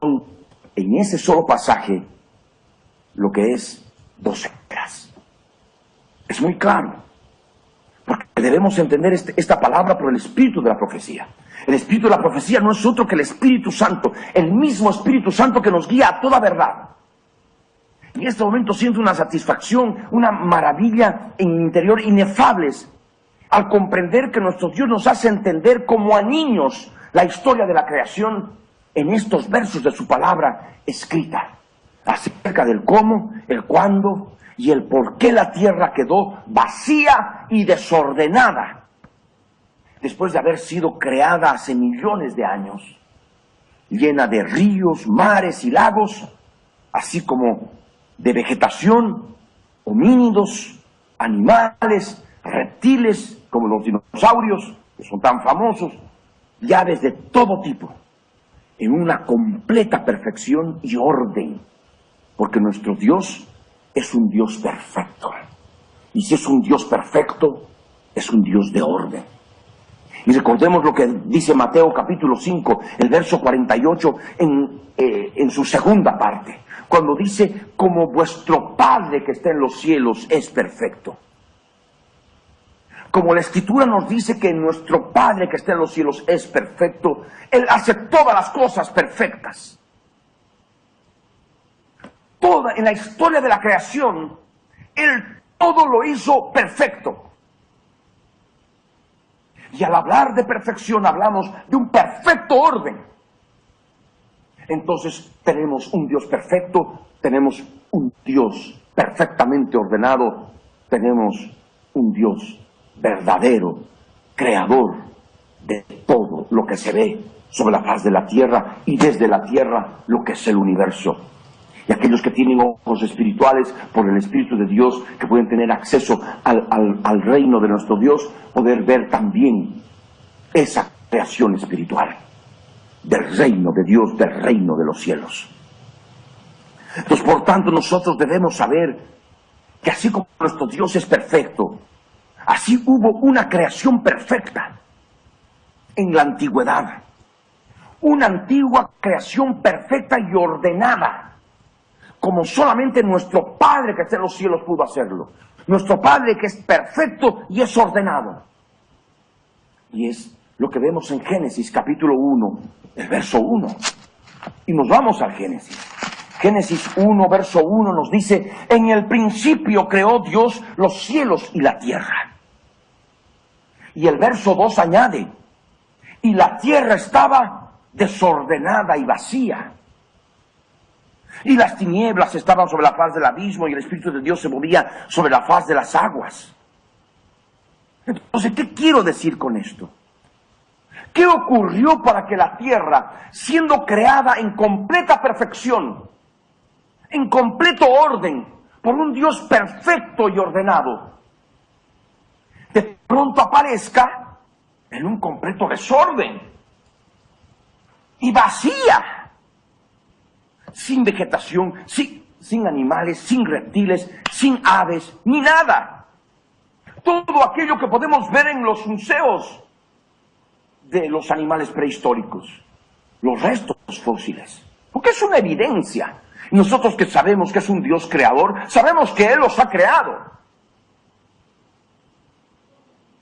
en ese solo pasaje, lo que es 2 eras. Es muy claro. Porque debemos entender esta palabra por el espíritu de la profecía. El espíritu de la profecía no es otro que el Espíritu Santo, el mismo Espíritu Santo que nos guía a toda verdad. En este momento siento una satisfacción, una maravilla en mi interior inefables al comprender que nuestro Dios nos hace entender como a niños la historia de la creación en estos versos de su palabra escrita, acerca del cómo, el cuándo y el por qué la tierra quedó vacía y desordenada después de haber sido creada hace millones de años, llena de ríos, mares y lagos, así como de vegetación, homínidos, animales, reptiles, como los dinosaurios, que son tan famosos, y aves de todo tipo, en una completa perfección y orden, porque nuestro Dios es un Dios perfecto. Y si es un Dios perfecto, es un Dios de orden. Y recordemos lo que dice Mateo capítulo 5, el verso 48, en su segunda parte, cuando dice, como vuestro Padre que está en los cielos es perfecto. Como la Escritura nos dice que nuestro Padre que está en los cielos es perfecto, Él hace todas las cosas perfectas. En la historia de la creación, Él todo lo hizo perfecto. Y al hablar de perfección hablamos de un perfecto orden. Entonces tenemos un Dios perfecto, tenemos un Dios perfectamente ordenado, tenemos un Dios verdadero, creador de todo lo que se ve sobre la faz de la tierra y desde la tierra lo que es el universo. Y aquellos que tienen ojos espirituales por el Espíritu de Dios, que pueden tener acceso al reino de nuestro Dios, poder ver también esa creación espiritual del reino de Dios, del reino de los cielos. Entonces, por tanto, nosotros debemos saber que así como nuestro Dios es perfecto, así hubo una creación perfecta en la antigüedad. Una antigua creación perfecta y ordenada, como solamente nuestro Padre que está en los cielos pudo hacerlo. Nuestro Padre que es perfecto y es ordenado. Y es lo que vemos en Génesis capítulo 1, el verso 1. Y nos vamos al Génesis. Génesis 1, verso 1 nos dice, en el principio creó Dios los cielos y la tierra. Y el verso 2 añade, y la tierra estaba desordenada y vacía. Y las tinieblas estaban sobre la faz del abismo y el Espíritu de Dios se movía sobre la faz de las aguas. Entonces, ¿qué quiero decir con esto? ¿Qué ocurrió para que la tierra, siendo creada en completa perfección, en completo orden, por un Dios perfecto y ordenado, de pronto aparezca en un completo desorden y vacía? Sin vegetación, sin animales, sin reptiles, sin aves, ni nada. Todo aquello que podemos ver en los museos de los animales prehistóricos, los restos fósiles, porque es una evidencia. Y nosotros que sabemos que es un Dios creador, sabemos que Él los ha creado.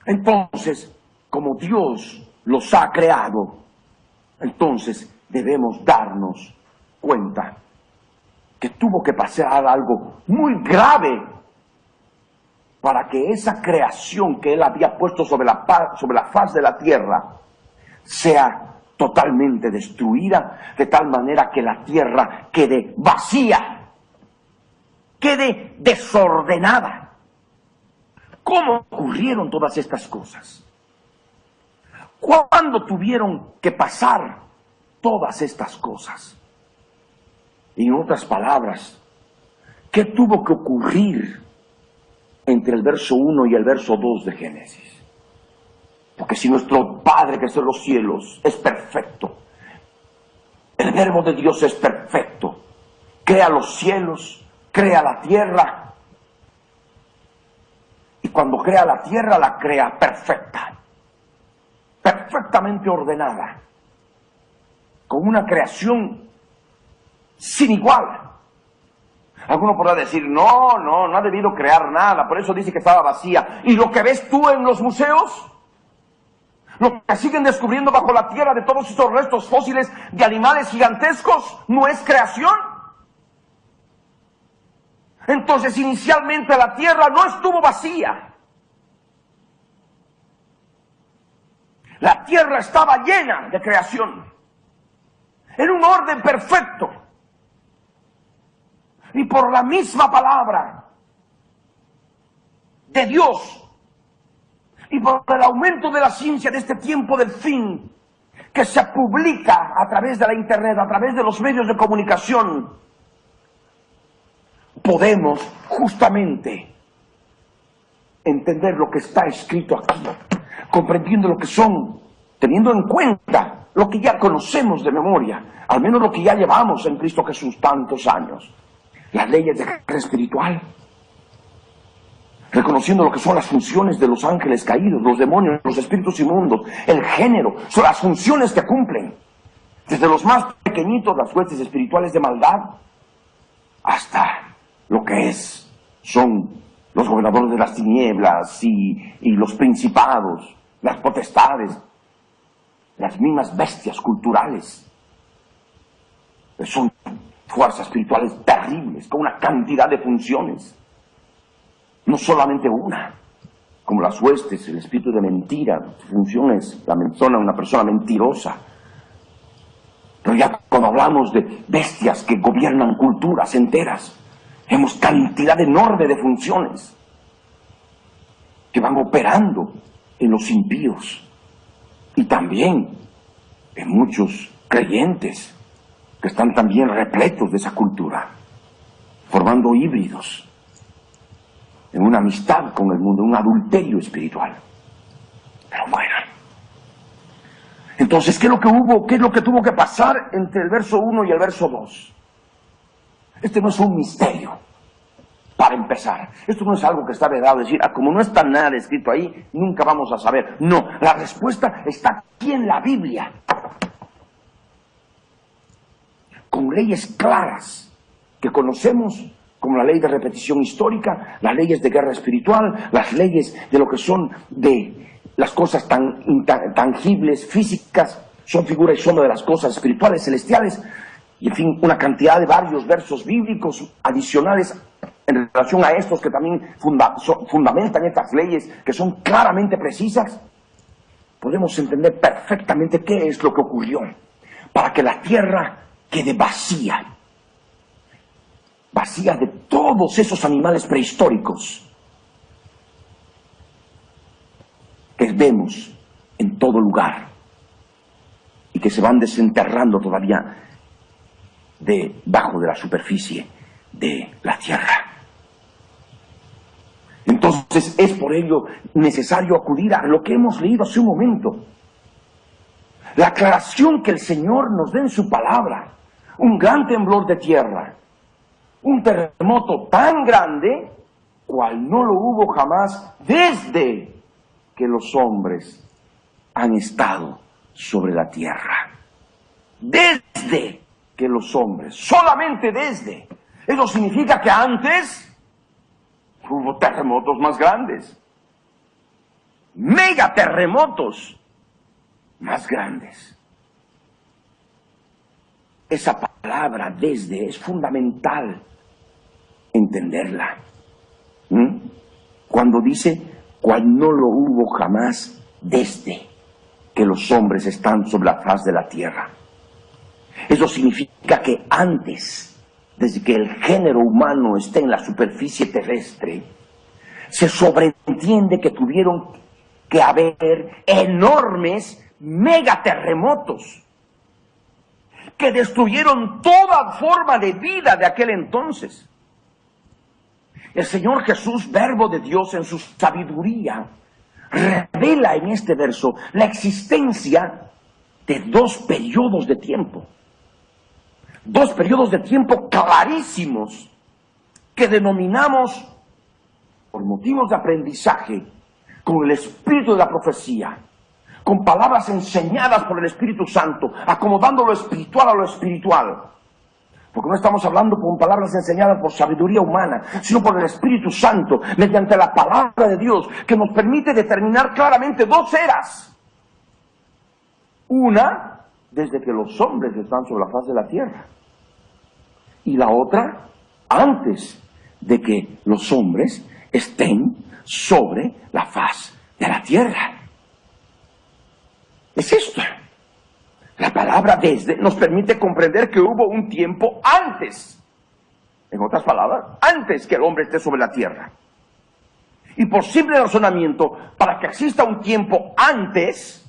Entonces, como Dios los ha creado, entonces debemos darnos cuenta que tuvo que pasar algo muy grave para que esa creación que Él había puesto sobre la faz de la tierra sea totalmente destruida, de tal manera que la tierra quede vacía, quede desordenada. ¿Cómo ocurrieron todas estas cosas? ¿Cuándo tuvieron que pasar todas estas cosas? En otras palabras, ¿qué tuvo que ocurrir entre el verso 1 y el verso 2 de Génesis? Porque si nuestro Padre que está en los cielos es perfecto, el verbo de Dios es perfecto, crea los cielos, crea la tierra, cuando crea la tierra, la crea perfecta, perfectamente ordenada, con una creación sin igual. Alguno podrá decir, no ha debido crear nada, por eso dice que estaba vacía. ¿Y lo que ves tú en los museos? Lo que siguen descubriendo bajo la tierra de todos estos restos fósiles de animales gigantescos, ¿no es creación? Entonces, inicialmente la tierra no estuvo vacía. La tierra estaba llena de creación, en un orden perfecto. Y por la misma palabra de Dios y por el aumento de la ciencia de este tiempo del fin, que se publica a través de la internet, a través de los medios de comunicación, podemos justamente entender lo que está escrito aquí, comprendiendo lo que son, teniendo en cuenta lo que ya conocemos de memoria, al menos lo que ya llevamos en Cristo Jesús tantos años. Las leyes de guerra espiritual, reconociendo lo que son las funciones de los ángeles caídos, los demonios, los espíritus inmundos, el género, son las funciones que cumplen, desde los más pequeñitos, las huestes espirituales de maldad, hasta lo que son los gobernadores de las tinieblas y los principados, las potestades, las mismas bestias culturales, que son fuerzas espirituales terribles, con una cantidad de funciones. No solamente una, como las huestes, el espíritu de mentira, funciones, una persona mentirosa. Pero ya cuando hablamos de bestias que gobiernan culturas enteras, vemos cantidad enorme de funciones que van operando en los impíos y también en muchos creyentes que están también repletos de esa cultura, formando híbridos en una amistad con el mundo, un adulterio espiritual. Pero bueno, entonces, ¿qué es lo que tuvo que pasar entre el verso 1 y el verso 2? Este no es un misterio, para empezar. Esto no es algo que está vedado, decir, como no está nada escrito ahí, nunca vamos a saber. No, la respuesta está aquí en la Biblia, con leyes claras que conocemos, como la ley de repetición histórica, las leyes de guerra espiritual, las leyes de lo que son de las cosas tan intangibles, físicas, son figura y sombra de las cosas espirituales, celestiales, y en fin, una cantidad de varios versos bíblicos adicionales en relación a estos que también fundamentan estas leyes, que son claramente precisas. Podemos entender perfectamente qué es lo que ocurrió para que la tierra quede vacía de todos esos animales prehistóricos que vemos en todo lugar y que se van desenterrando todavía debajo de la superficie de la tierra. Entonces es por ello necesario acudir a lo que hemos leído hace un momento, la aclaración que el Señor nos da en su palabra. Un gran temblor de tierra, un terremoto tan grande cual no lo hubo jamás desde que los hombres han estado sobre la tierra. Desde que los hombres, solamente desde. Eso significa que antes hubo terremotos más grandes, megaterremotos más grandes. Esa palabra desde es fundamental entenderla. Cuando dice, cual no lo hubo jamás desde que los hombres están sobre la faz de la tierra. Eso significa que antes, desde que el género humano esté en la superficie terrestre, se sobreentiende que tuvieron que haber enormes megaterremotos que destruyeron toda forma de vida de aquel entonces. El Señor Jesús, Verbo de Dios, en su sabiduría, revela en este verso la existencia de dos periodos de tiempo. Dos periodos de tiempo clarísimos que denominamos por motivos de aprendizaje, con el espíritu de la profecía, con palabras enseñadas por el Espíritu Santo, acomodando lo espiritual a lo espiritual. Porque no estamos hablando con palabras enseñadas por sabiduría humana, sino por el Espíritu Santo, mediante la palabra de Dios, que nos permite determinar claramente dos eras. Una, desde que los hombres están sobre la faz de la tierra. Y la otra, antes de que los hombres estén sobre la faz de la tierra. Es esto. La palabra desde nos permite comprender que hubo un tiempo antes. En otras palabras, antes que el hombre esté sobre la tierra. Y por simple razonamiento, para que exista un tiempo antes,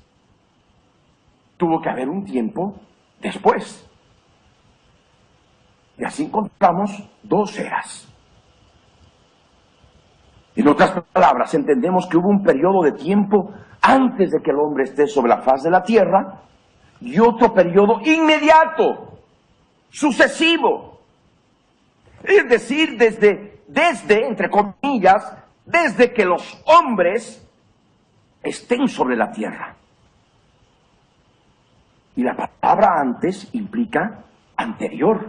tuvo que haber un tiempo después. Y así encontramos dos eras. En otras palabras, entendemos que hubo un periodo de tiempo antes de que el hombre esté sobre la faz de la tierra y otro periodo inmediato, sucesivo. Es decir, desde, entre comillas, desde que los hombres estén sobre la tierra. Y la palabra antes implica anterior.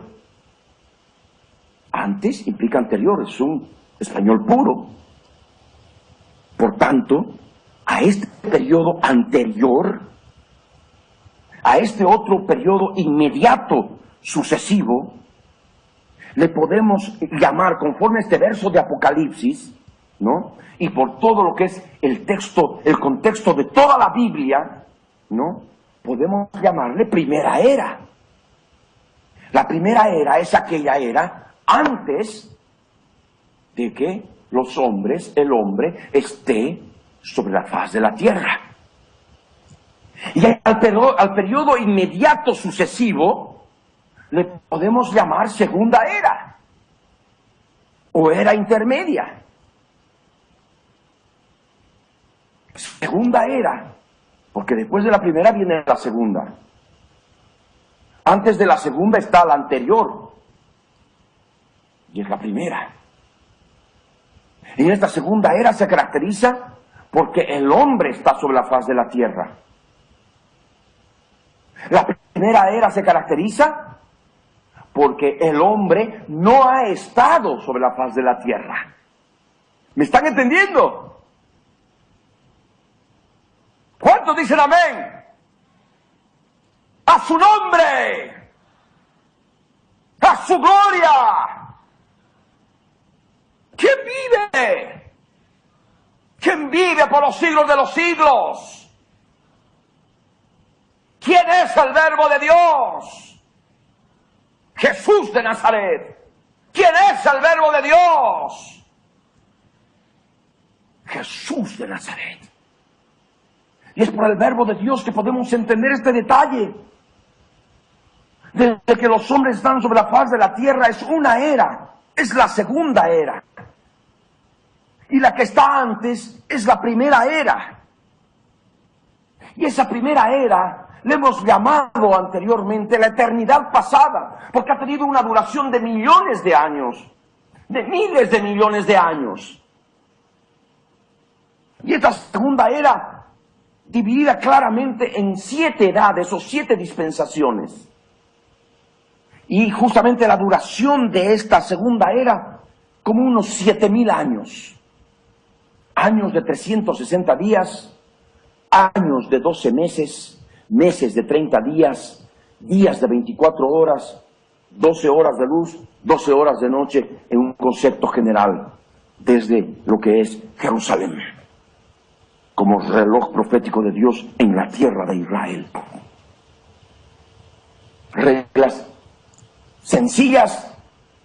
Antes implica anterior, es un español puro. Por tanto, a este periodo anterior, a este otro periodo inmediato, sucesivo, le podemos llamar, conforme a este verso de Apocalipsis, ¿no? Y por todo lo que es el texto, el contexto de toda la Biblia, ¿no? Podemos llamarle primera era. La primera era es aquella era antes de que los hombres, el hombre, esté sobre la faz de la tierra. Y al periodo inmediato sucesivo le podemos llamar segunda era o era intermedia. Segunda era, porque después de la primera viene la segunda. Antes de la segunda está la anterior, y es la primera. En esta segunda era se caracteriza porque el hombre está sobre la faz de la tierra. La primera era se caracteriza porque el hombre no ha estado sobre la faz de la tierra. ¿Me están entendiendo? ¿Cuántos dicen amén? ¡A su nombre! ¡A su gloria! ¿Quién vive? ¿Quién vive por los siglos de los siglos? ¿Quién es el Verbo de Dios? Jesús de Nazaret. ¿Quién es el Verbo de Dios? Jesús de Nazaret. Y es por el Verbo de Dios que podemos entender este detalle. Desde que los hombres están sobre la faz de la tierra es una era, es la segunda era. Y la que está antes es la primera era. Y esa primera era le hemos llamado anteriormente la eternidad pasada, porque ha tenido una duración de millones de años, de miles de millones de años. Y esta segunda era, dividida claramente en 7 edades o 7 dispensaciones. Y justamente la duración de esta segunda era, como unos 7,000 años. Años de 360 días, años de 12 meses, meses de 30 días, días de 24 horas, 12 horas de luz, 12 horas de noche, en un concepto general, desde lo que es Jerusalén, como reloj profético de Dios en la tierra de Israel. Reglas sencillas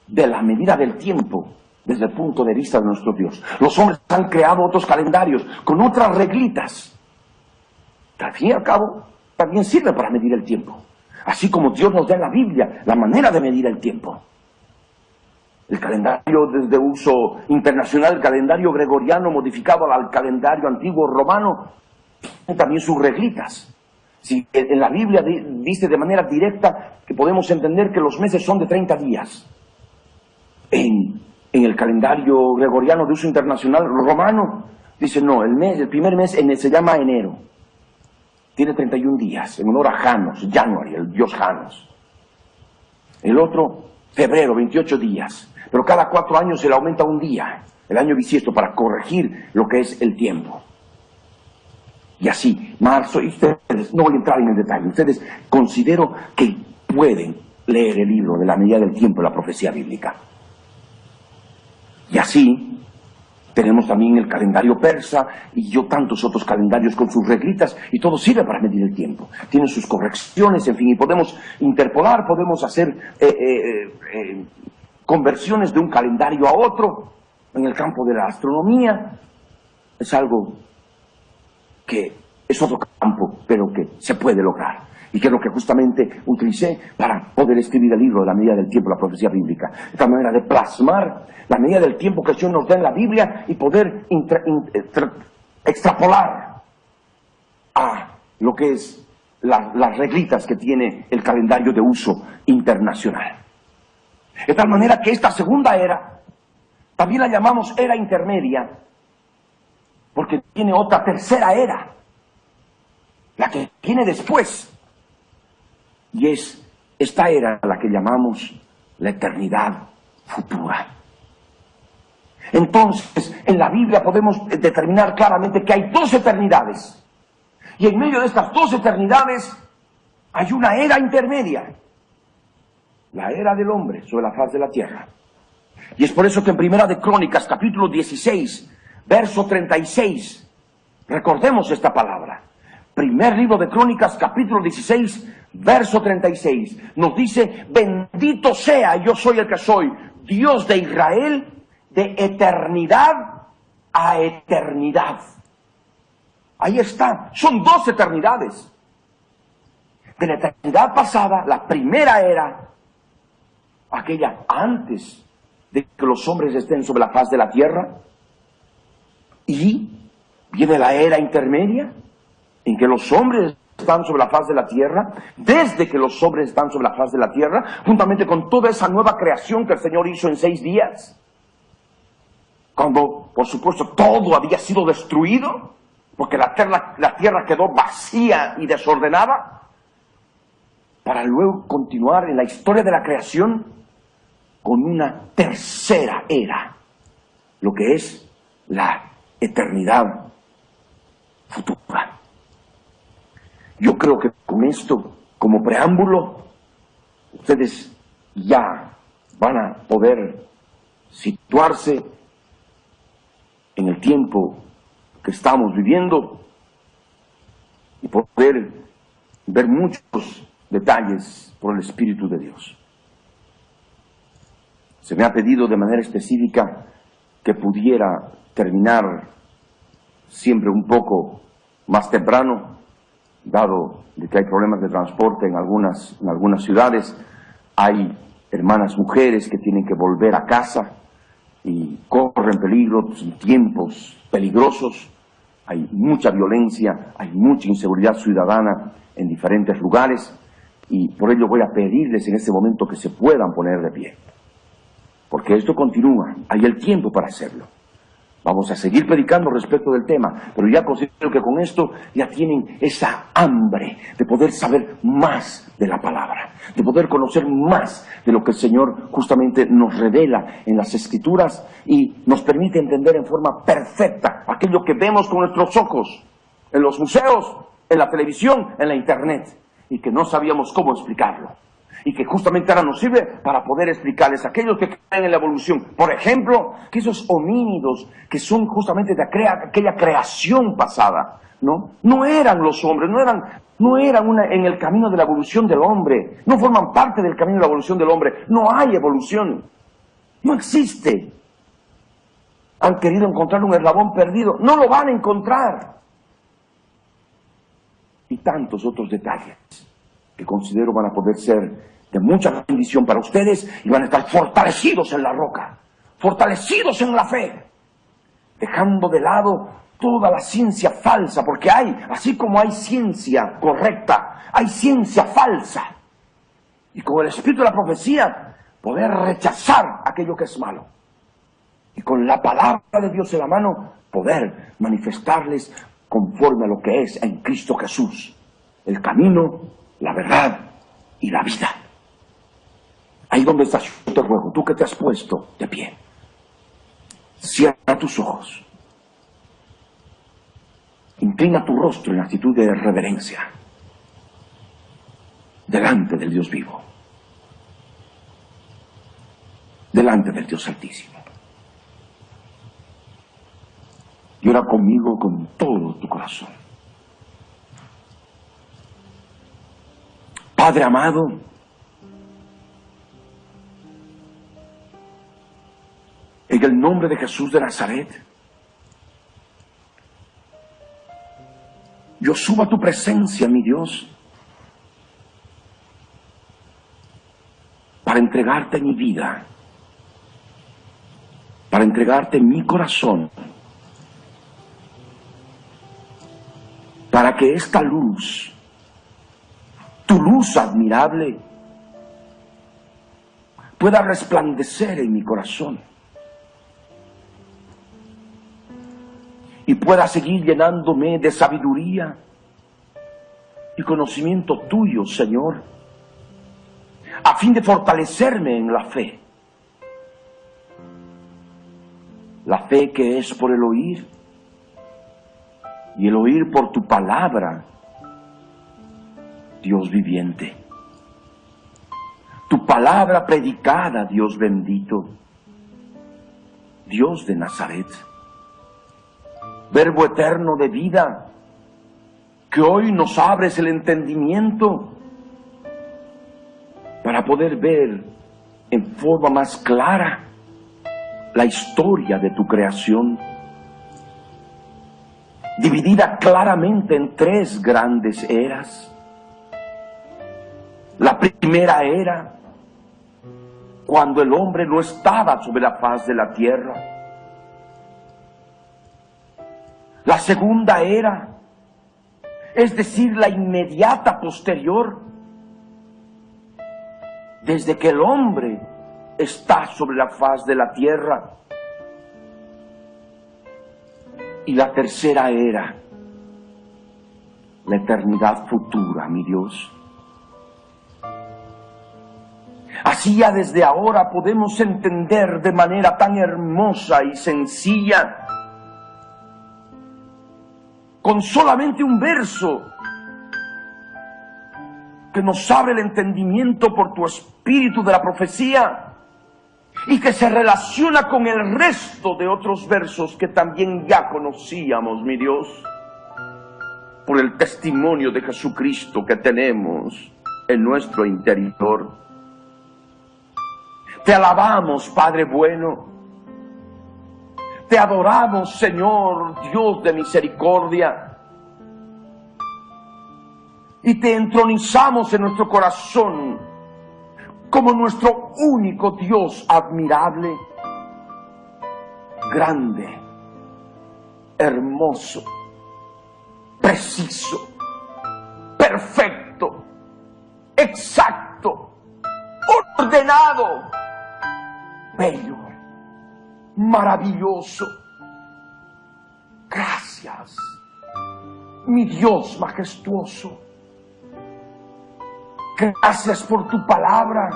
de la medida del tiempo, desde el punto de vista de nuestro Dios. Los hombres han creado otros calendarios con otras reglitas, que al fin y al cabo también sirve para medir el tiempo. Así como Dios nos da en la Biblia la manera de medir el tiempo. El calendario desde uso internacional, el calendario gregoriano modificado al calendario antiguo romano, tiene también sus reglitas. Si en la Biblia dice de manera directa que podemos entender que los meses son de 30 días. En en el calendario gregoriano de uso internacional romano, dice no, el primer mes se llama enero. Tiene 31 días, en honor a Janos, January, el dios Janos. El otro, febrero, 28 días. Pero cada 4 años se le aumenta un día, el año bisiesto, para corregir lo que es el tiempo. Y así, marzo, y ustedes, no voy a entrar en el detalle, ustedes considero que pueden leer el libro de la medida del tiempo de la profecía bíblica. Y así, tenemos también el calendario persa y tantos otros calendarios con sus reglitas, y todo sirve para medir el tiempo. Tienen sus correcciones, en fin, y podemos interpolar, podemos hacer conversiones de un calendario a otro. En el campo de la astronomía es algo que es otro campo, pero que se puede lograr. Y que es lo que justamente utilicé para poder escribir el libro de la medida del tiempo, la profecía bíblica. Esta manera de plasmar la medida del tiempo que el Señor nos da en la Biblia y poder extrapolar a lo que es las reglitas que tiene el calendario de uso internacional. De tal manera que esta segunda era, también la llamamos era intermedia, porque tiene otra tercera era, la que viene después. Y es esta era la que llamamos la eternidad futura. Entonces, en la Biblia podemos determinar claramente que hay 2 eternidades. Y en medio de estas 2 eternidades hay una era intermedia. La era del hombre sobre la faz de la tierra. Y es por eso que en Primera de Crónicas, capítulo 16, verso 36, recordemos esta palabra. Primer libro de Crónicas, capítulo 16, verso 36, nos dice, bendito sea, yo soy el que soy, Dios de Israel, de eternidad a eternidad. Ahí está, son 2 eternidades. De la eternidad pasada, la primera era, aquella antes de que los hombres estén sobre la faz de la tierra, y viene la era intermedia, en que los hombres están sobre la faz de la tierra, desde que los hombres están sobre la faz de la tierra, juntamente con toda esa nueva creación que el Señor hizo en 6 días, cuando, por supuesto, todo había sido destruido, porque la tierra quedó vacía y desordenada, para luego continuar en la historia de la creación con una tercera era, lo que es la eternidad futura. Yo creo que con esto, como preámbulo, ustedes ya van a poder situarse en el tiempo que estamos viviendo y poder ver muchos detalles por el Espíritu de Dios. Se me ha pedido de manera específica que pudiera terminar siempre un poco más temprano, dado de que hay problemas de transporte en algunas ciudades. Hay hermanas mujeres que tienen que volver a casa y corren peligros, tiempos peligrosos. Hay mucha violencia, hay mucha inseguridad ciudadana en diferentes lugares, y por ello voy a pedirles en este momento que se puedan poner de pie, porque esto continúa, hay el tiempo para hacerlo. Vamos a seguir predicando respecto del tema, pero ya considero que con esto ya tienen esa hambre de poder saber más de la palabra, de poder conocer más de lo que el Señor justamente nos revela en las Escrituras y nos permite entender en forma perfecta aquello que vemos con nuestros ojos, en los museos, en la televisión, en la internet, y que no sabíamos cómo explicarlo. Y que justamente ahora nos sirve para poder explicarles a aquellos que creen en la evolución. Por ejemplo, que esos homínidos que son justamente de aquella creación pasada, no eran los hombres, no eran en el camino de la evolución del hombre, no forman parte del camino de la evolución del hombre, no hay evolución, no existe. Han querido encontrar un eslabón perdido, no lo van a encontrar. Y tantos otros detalles que considero van a poder ser de mucha bendición para ustedes y van a estar fortalecidos en la roca, fortalecidos en la fe, dejando de lado toda la ciencia falsa, porque así como hay ciencia correcta, hay ciencia falsa. Y con el espíritu de la profecía, poder rechazar aquello que es malo y con la palabra de Dios en la mano, poder manifestarles conforme a lo que es en Cristo Jesús, el camino, la verdad y la vida. Ahí donde estás, yo te ruego, tú que te has puesto de pie, cierra tus ojos, inclina tu rostro en actitud de reverencia delante del Dios vivo, delante del Dios Altísimo. Y ora conmigo con todo tu corazón. Padre amado, en el nombre de Jesús de Nazaret, yo subo a tu presencia, mi Dios, para entregarte mi vida, para entregarte mi corazón, para que esta luz, tu luz admirable, pueda resplandecer en mi corazón y pueda seguir llenándome de sabiduría y conocimiento tuyo, Señor, a fin de fortalecerme en la fe que es por el oír, y el oír por tu palabra, Dios viviente. Tu palabra predicada, Dios bendito, Dios de Nazaret, Verbo eterno de vida, que hoy nos abres el entendimiento para poder ver en forma más clara la historia de tu creación, dividida claramente en tres grandes eras. La primera era, cuando el hombre no estaba sobre la faz de la tierra. La segunda era, es decir, la inmediata posterior, desde que el hombre está sobre la faz de la tierra. Y la tercera era, la eternidad futura, mi Dios. Así ya desde ahora podemos entender de manera tan hermosa y sencilla, con solamente un verso, que nos abre el entendimiento por tu espíritu de la profecía, y que se relaciona con el resto de otros versos que también ya conocíamos, mi Dios, por el testimonio de Jesucristo que tenemos en nuestro interior. Te alabamos, Padre bueno. Te adoramos, Señor, Dios de misericordia. Y te entronizamos en nuestro corazón como nuestro único Dios admirable, grande, hermoso, preciso, perfecto, exacto, ordenado, bello, maravilloso. Gracias, mi Dios majestuoso. Gracias por tu palabra,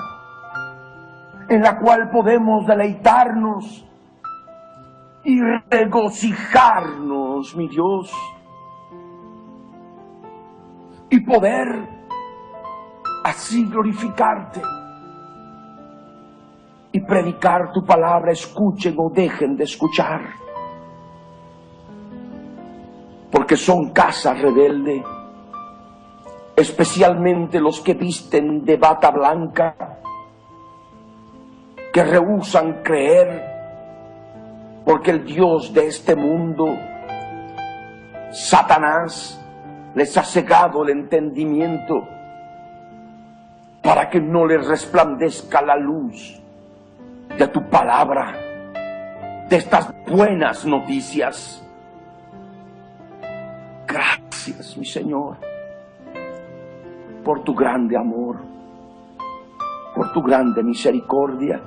en la cual podemos deleitarnos y regocijarnos, mi Dios, y poder así glorificarte y predicar tu palabra, escuchen o dejen de escuchar, porque son casa rebelde, especialmente los que visten de bata blanca, que rehúsan creer, porque el Dios de este mundo, Satanás, les ha cegado el entendimiento para que no les resplandezca la luz de tu palabra, de estas buenas noticias. Gracias, mi Señor, por tu grande amor, por tu grande misericordia,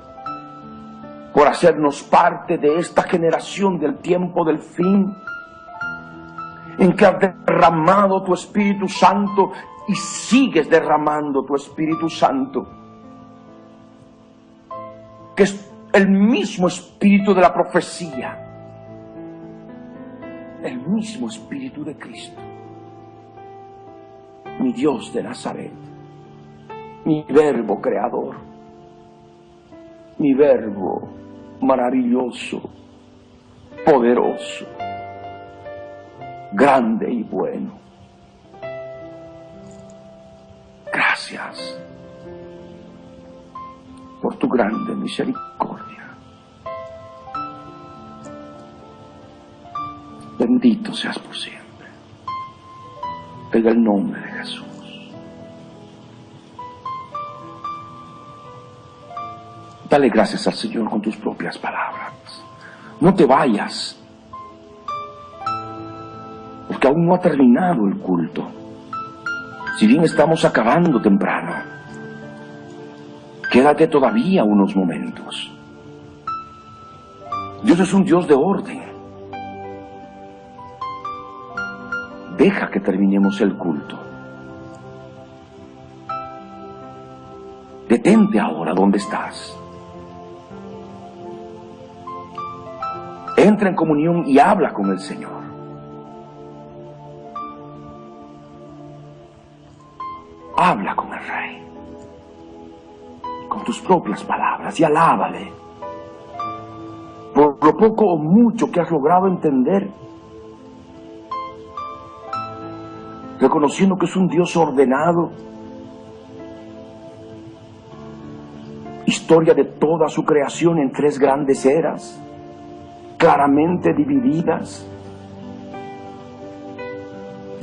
por hacernos parte de esta generación del tiempo del fin, en que has derramado tu Espíritu Santo y sigues derramando tu Espíritu Santo, que es el mismo Espíritu de la profecía, el mismo Espíritu de Cristo, mi Dios de Nazaret, mi Verbo creador, mi Verbo maravilloso, poderoso, grande y bueno. Gracias por tu grande misericordia. Bendito seas por siempre, en el nombre de Jesús. Dale gracias al Señor con tus propias palabras. No te vayas, porque aún no ha terminado el culto. Si bien estamos acabando temprano, quédate todavía unos momentos. Dios es un Dios de orden. Deja que terminemos el culto. Detente ahora donde estás. Entra en comunión y habla con el Señor. Habla con el Rey, con tus propias palabras, y alábale por lo poco o mucho que has logrado entender, reconociendo que es un Dios ordenado, historia de toda su creación en 3 grandes eras, claramente divididas,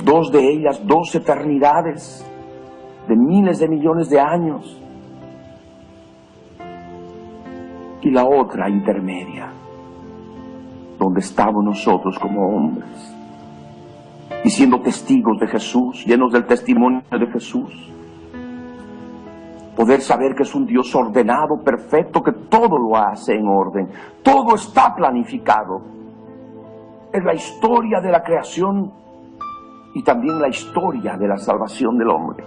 2 de ellas, 2 eternidades, de miles de millones de años, y la otra intermedia, donde estamos nosotros como hombres, y siendo testigos de Jesús, llenos del testimonio de Jesús, poder saber que es un Dios ordenado, perfecto, que todo lo hace en orden, todo está planificado. Es la historia de la creación y también la historia de la salvación del hombre.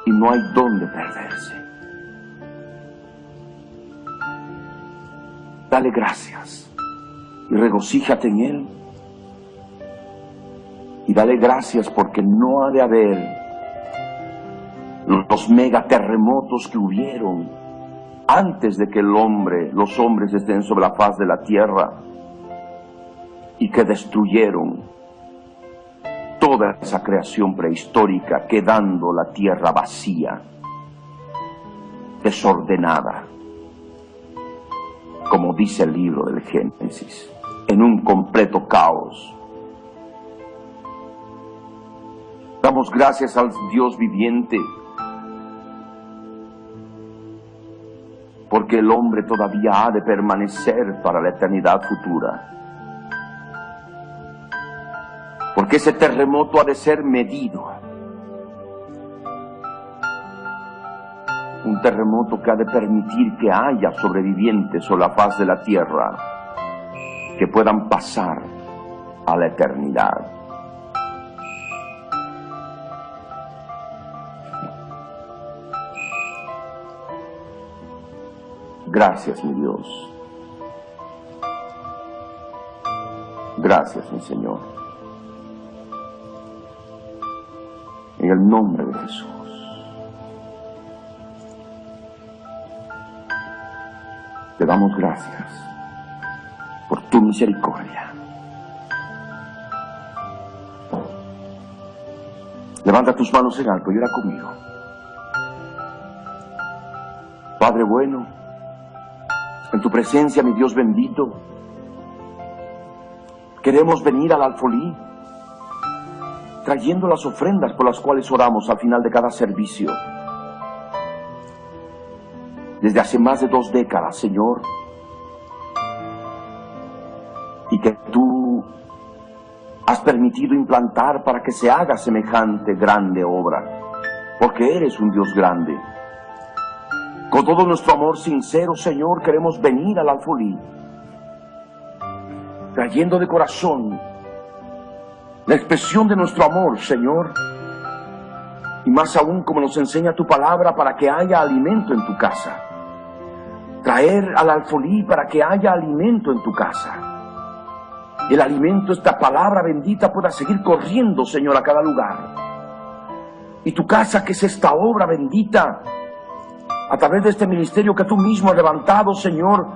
Y no hay dónde perderse. Dale gracias y regocíjate en Él. Y dale gracias porque no ha de haber los megaterremotos que hubieron antes de que los hombres estén sobre la faz de la tierra y que destruyeron toda esa creación prehistórica, quedando la tierra vacía, desordenada, como dice el libro del Génesis, en un completo caos. Damos gracias al Dios viviente, porque el hombre todavía ha de permanecer para la eternidad futura. Porque ese terremoto ha de ser medido. Un terremoto que ha de permitir que haya sobrevivientes sobre la faz de la tierra que puedan pasar a la eternidad. Gracias, mi Dios. Gracias, mi Señor. En el nombre de Jesús. Te damos gracias por tu misericordia. Levanta tus manos en alto y ora conmigo. Padre bueno, en tu presencia, mi Dios bendito, queremos venir al alfolí trayendo las ofrendas por las cuales oramos al final de cada servicio. Desde hace más de 2 décadas, Señor, y que tú has permitido implantar para que se haga semejante grande obra, porque eres un Dios grande, Con todo nuestro amor sincero, Señor, queremos venir al alfolí, trayendo de corazón la expresión de nuestro amor, Señor, y más aún como nos enseña tu palabra, para que haya alimento en tu casa. Traer al alfolí para que haya alimento en tu casa. El alimento, esta palabra bendita, pueda seguir corriendo, Señor, a cada lugar. Y tu casa, que es esta obra bendita, a través de este ministerio que tú mismo has levantado, Señor,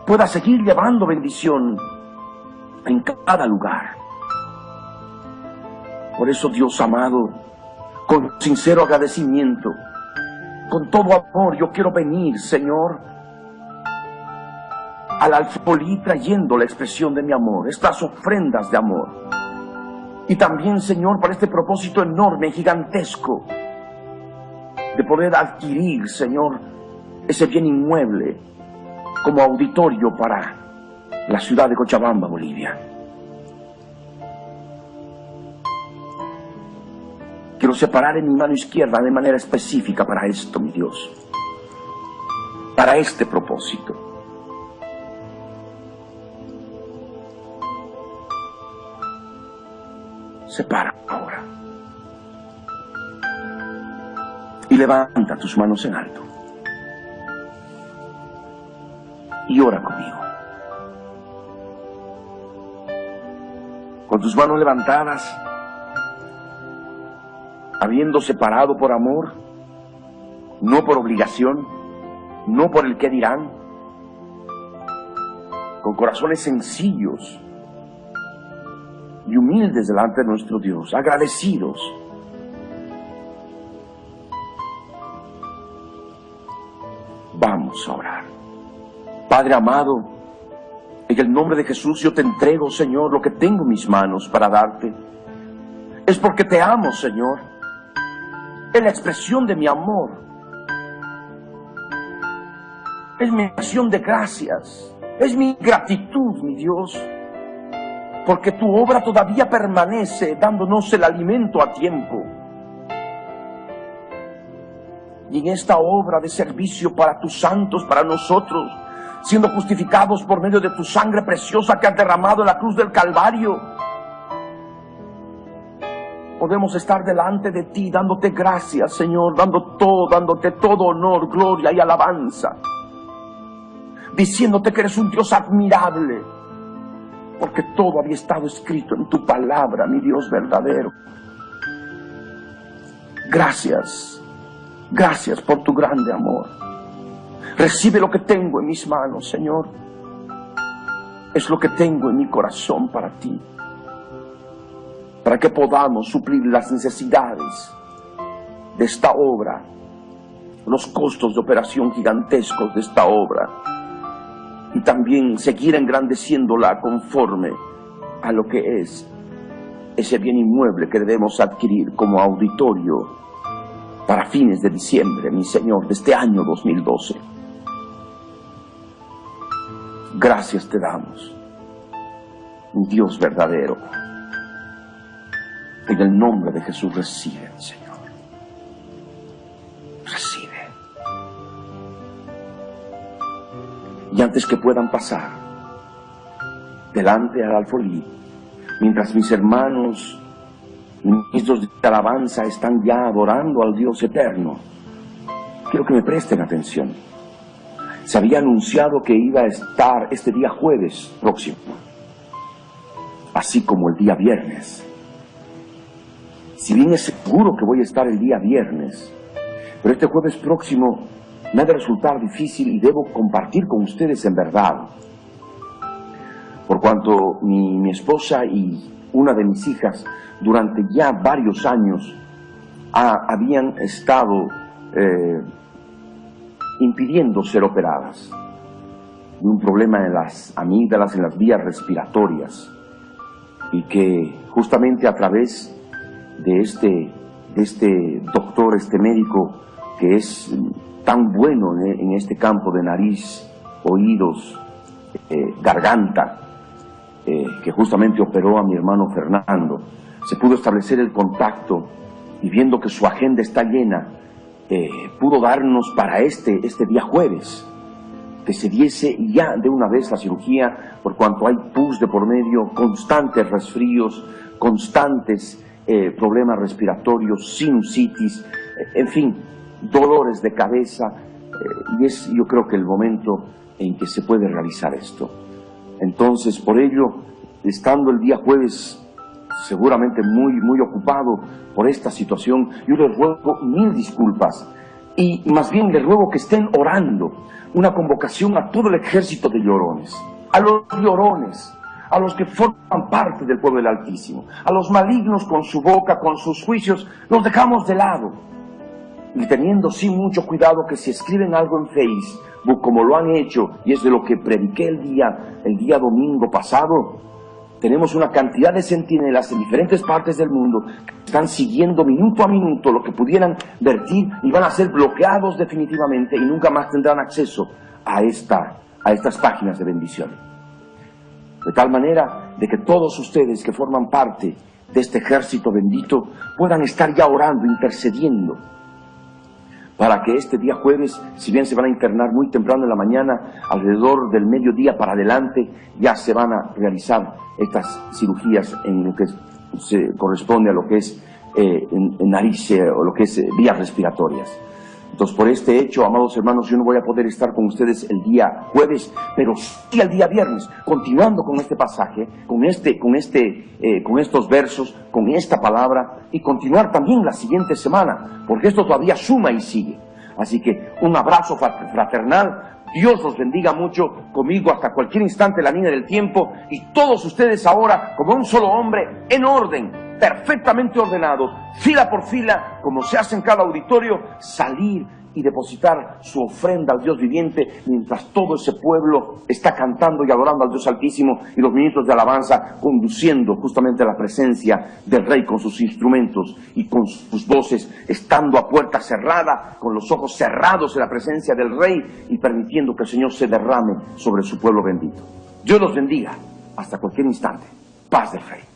pueda seguir llevando bendición en cada lugar. Por eso, Dios amado, con sincero agradecimiento, con todo amor, yo quiero venir, Señor, al alfolí trayendo la expresión de mi amor, estas ofrendas de amor. Y también, Señor, para este propósito enorme, gigantesco, de poder adquirir, Señor, ese bien inmueble como auditorio para la ciudad de Cochabamba, Bolivia. Quiero separar en mi mano izquierda de manera específica para esto, mi Dios, para este propósito. Separa ahora y levanta tus manos en alto y ora conmigo. Con tus manos levantadas, habiendo separado por amor, no por obligación, no por el qué dirán, con corazones sencillos y humildes delante de nuestro Dios, agradecidos. Vamos a orar. Padre amado, en el nombre de Jesús yo te entrego, Señor, lo que tengo en mis manos para darte. Es porque te amo, Señor. Es la expresión de mi amor. Es mi acción de gracias. Es mi gratitud, mi Dios. Porque tu obra todavía permanece dándonos el alimento a tiempo. Y en esta obra de servicio para tus santos, para nosotros, siendo justificados por medio de tu sangre preciosa que has derramado en la cruz del Calvario, podemos estar delante de ti dándote gracias, Señor, dándote todo honor, gloria y alabanza, diciéndote que eres un Dios admirable, porque todo había estado escrito en tu palabra, mi Dios verdadero. Gracias, gracias por tu grande amor. Recibe lo que tengo en mis manos, Señor. Es lo que tengo en mi corazón para ti, para que podamos suplir las necesidades de esta obra, los costos de operación gigantescos de esta obra, y también seguir engrandeciéndola conforme a lo que es ese bien inmueble que debemos adquirir como auditorio para fines de diciembre, mi Señor, de este año 2012. Gracias te damos, mi Dios verdadero. En el nombre de Jesús recibe, Señor. Recibe. Y antes que puedan pasar delante al alfolí, mientras mis hermanos, ministros de alabanza, están ya adorando al Dios eterno, quiero que me presten atención. Se había anunciado que iba a estar este día jueves próximo, así como el día viernes. Si bien es seguro que voy a estar el día viernes, pero este jueves próximo me ha de resultar difícil y debo compartir con ustedes en verdad. Por cuanto mi esposa y una de mis hijas durante ya varios años habían estado impidiendo ser operadas de un problema en las amígdalas, en las vías respiratorias, y que justamente a través de este doctor, este médico que es tan bueno en este campo de nariz, oídos, garganta, que justamente operó a mi hermano Fernando, se pudo establecer el contacto, y viendo que su agenda está llena, pudo darnos para este día jueves, que se diese ya de una vez la cirugía, por cuanto hay pus de por medio, constantes resfríos, constantes problemas respiratorios, sinusitis, en fin, dolores de cabeza, y es yo creo que el momento en que se puede realizar esto. Entonces, por ello, estando el día jueves seguramente muy ocupado por esta situación, yo les ruego 1000 disculpas, y más bien les ruego que estén orando, una convocación a todo el ejército de llorones, a los llorones, a los que forman parte del pueblo del Altísimo, a los malignos con su boca, con sus juicios, los dejamos de lado, y teniendo sí mucho cuidado que si escriben algo en Facebook, como lo han hecho, y es de lo que prediqué el día domingo pasado, tenemos una cantidad de centinelas en diferentes partes del mundo que están siguiendo minuto a minuto lo que pudieran vertir y van a ser bloqueados definitivamente y nunca más tendrán acceso a estas páginas de bendición. De tal manera de que todos ustedes que forman parte de este ejército bendito puedan estar ya orando, intercediendo, para que este día jueves, si bien se van a internar muy temprano en la mañana, alrededor del mediodía para adelante, ya se van a realizar estas cirugías en lo que se corresponde a lo que es en nariz o lo que es vías respiratorias. Entonces, por este hecho, amados hermanos, yo no voy a poder estar con ustedes el día jueves, pero sí el día viernes, continuando con este pasaje, con estos versos, con esta palabra, y continuar también la siguiente semana, porque esto todavía suma y sigue. Así que un abrazo fraternal, Dios los bendiga mucho, conmigo hasta cualquier instante la línea del tiempo, y todos ustedes ahora, como un solo hombre, en orden, perfectamente ordenados, fila por fila, como se hace en cada auditorio, salir y depositar su ofrenda al Dios viviente, mientras todo ese pueblo está cantando y adorando al Dios Altísimo, y los ministros de alabanza conduciendo justamente a la presencia del Rey con sus instrumentos y con sus voces, estando a puerta cerrada, con los ojos cerrados en la presencia del Rey, y permitiendo que el Señor se derrame sobre su pueblo bendito. Dios los bendiga hasta cualquier instante. Paz del Rey.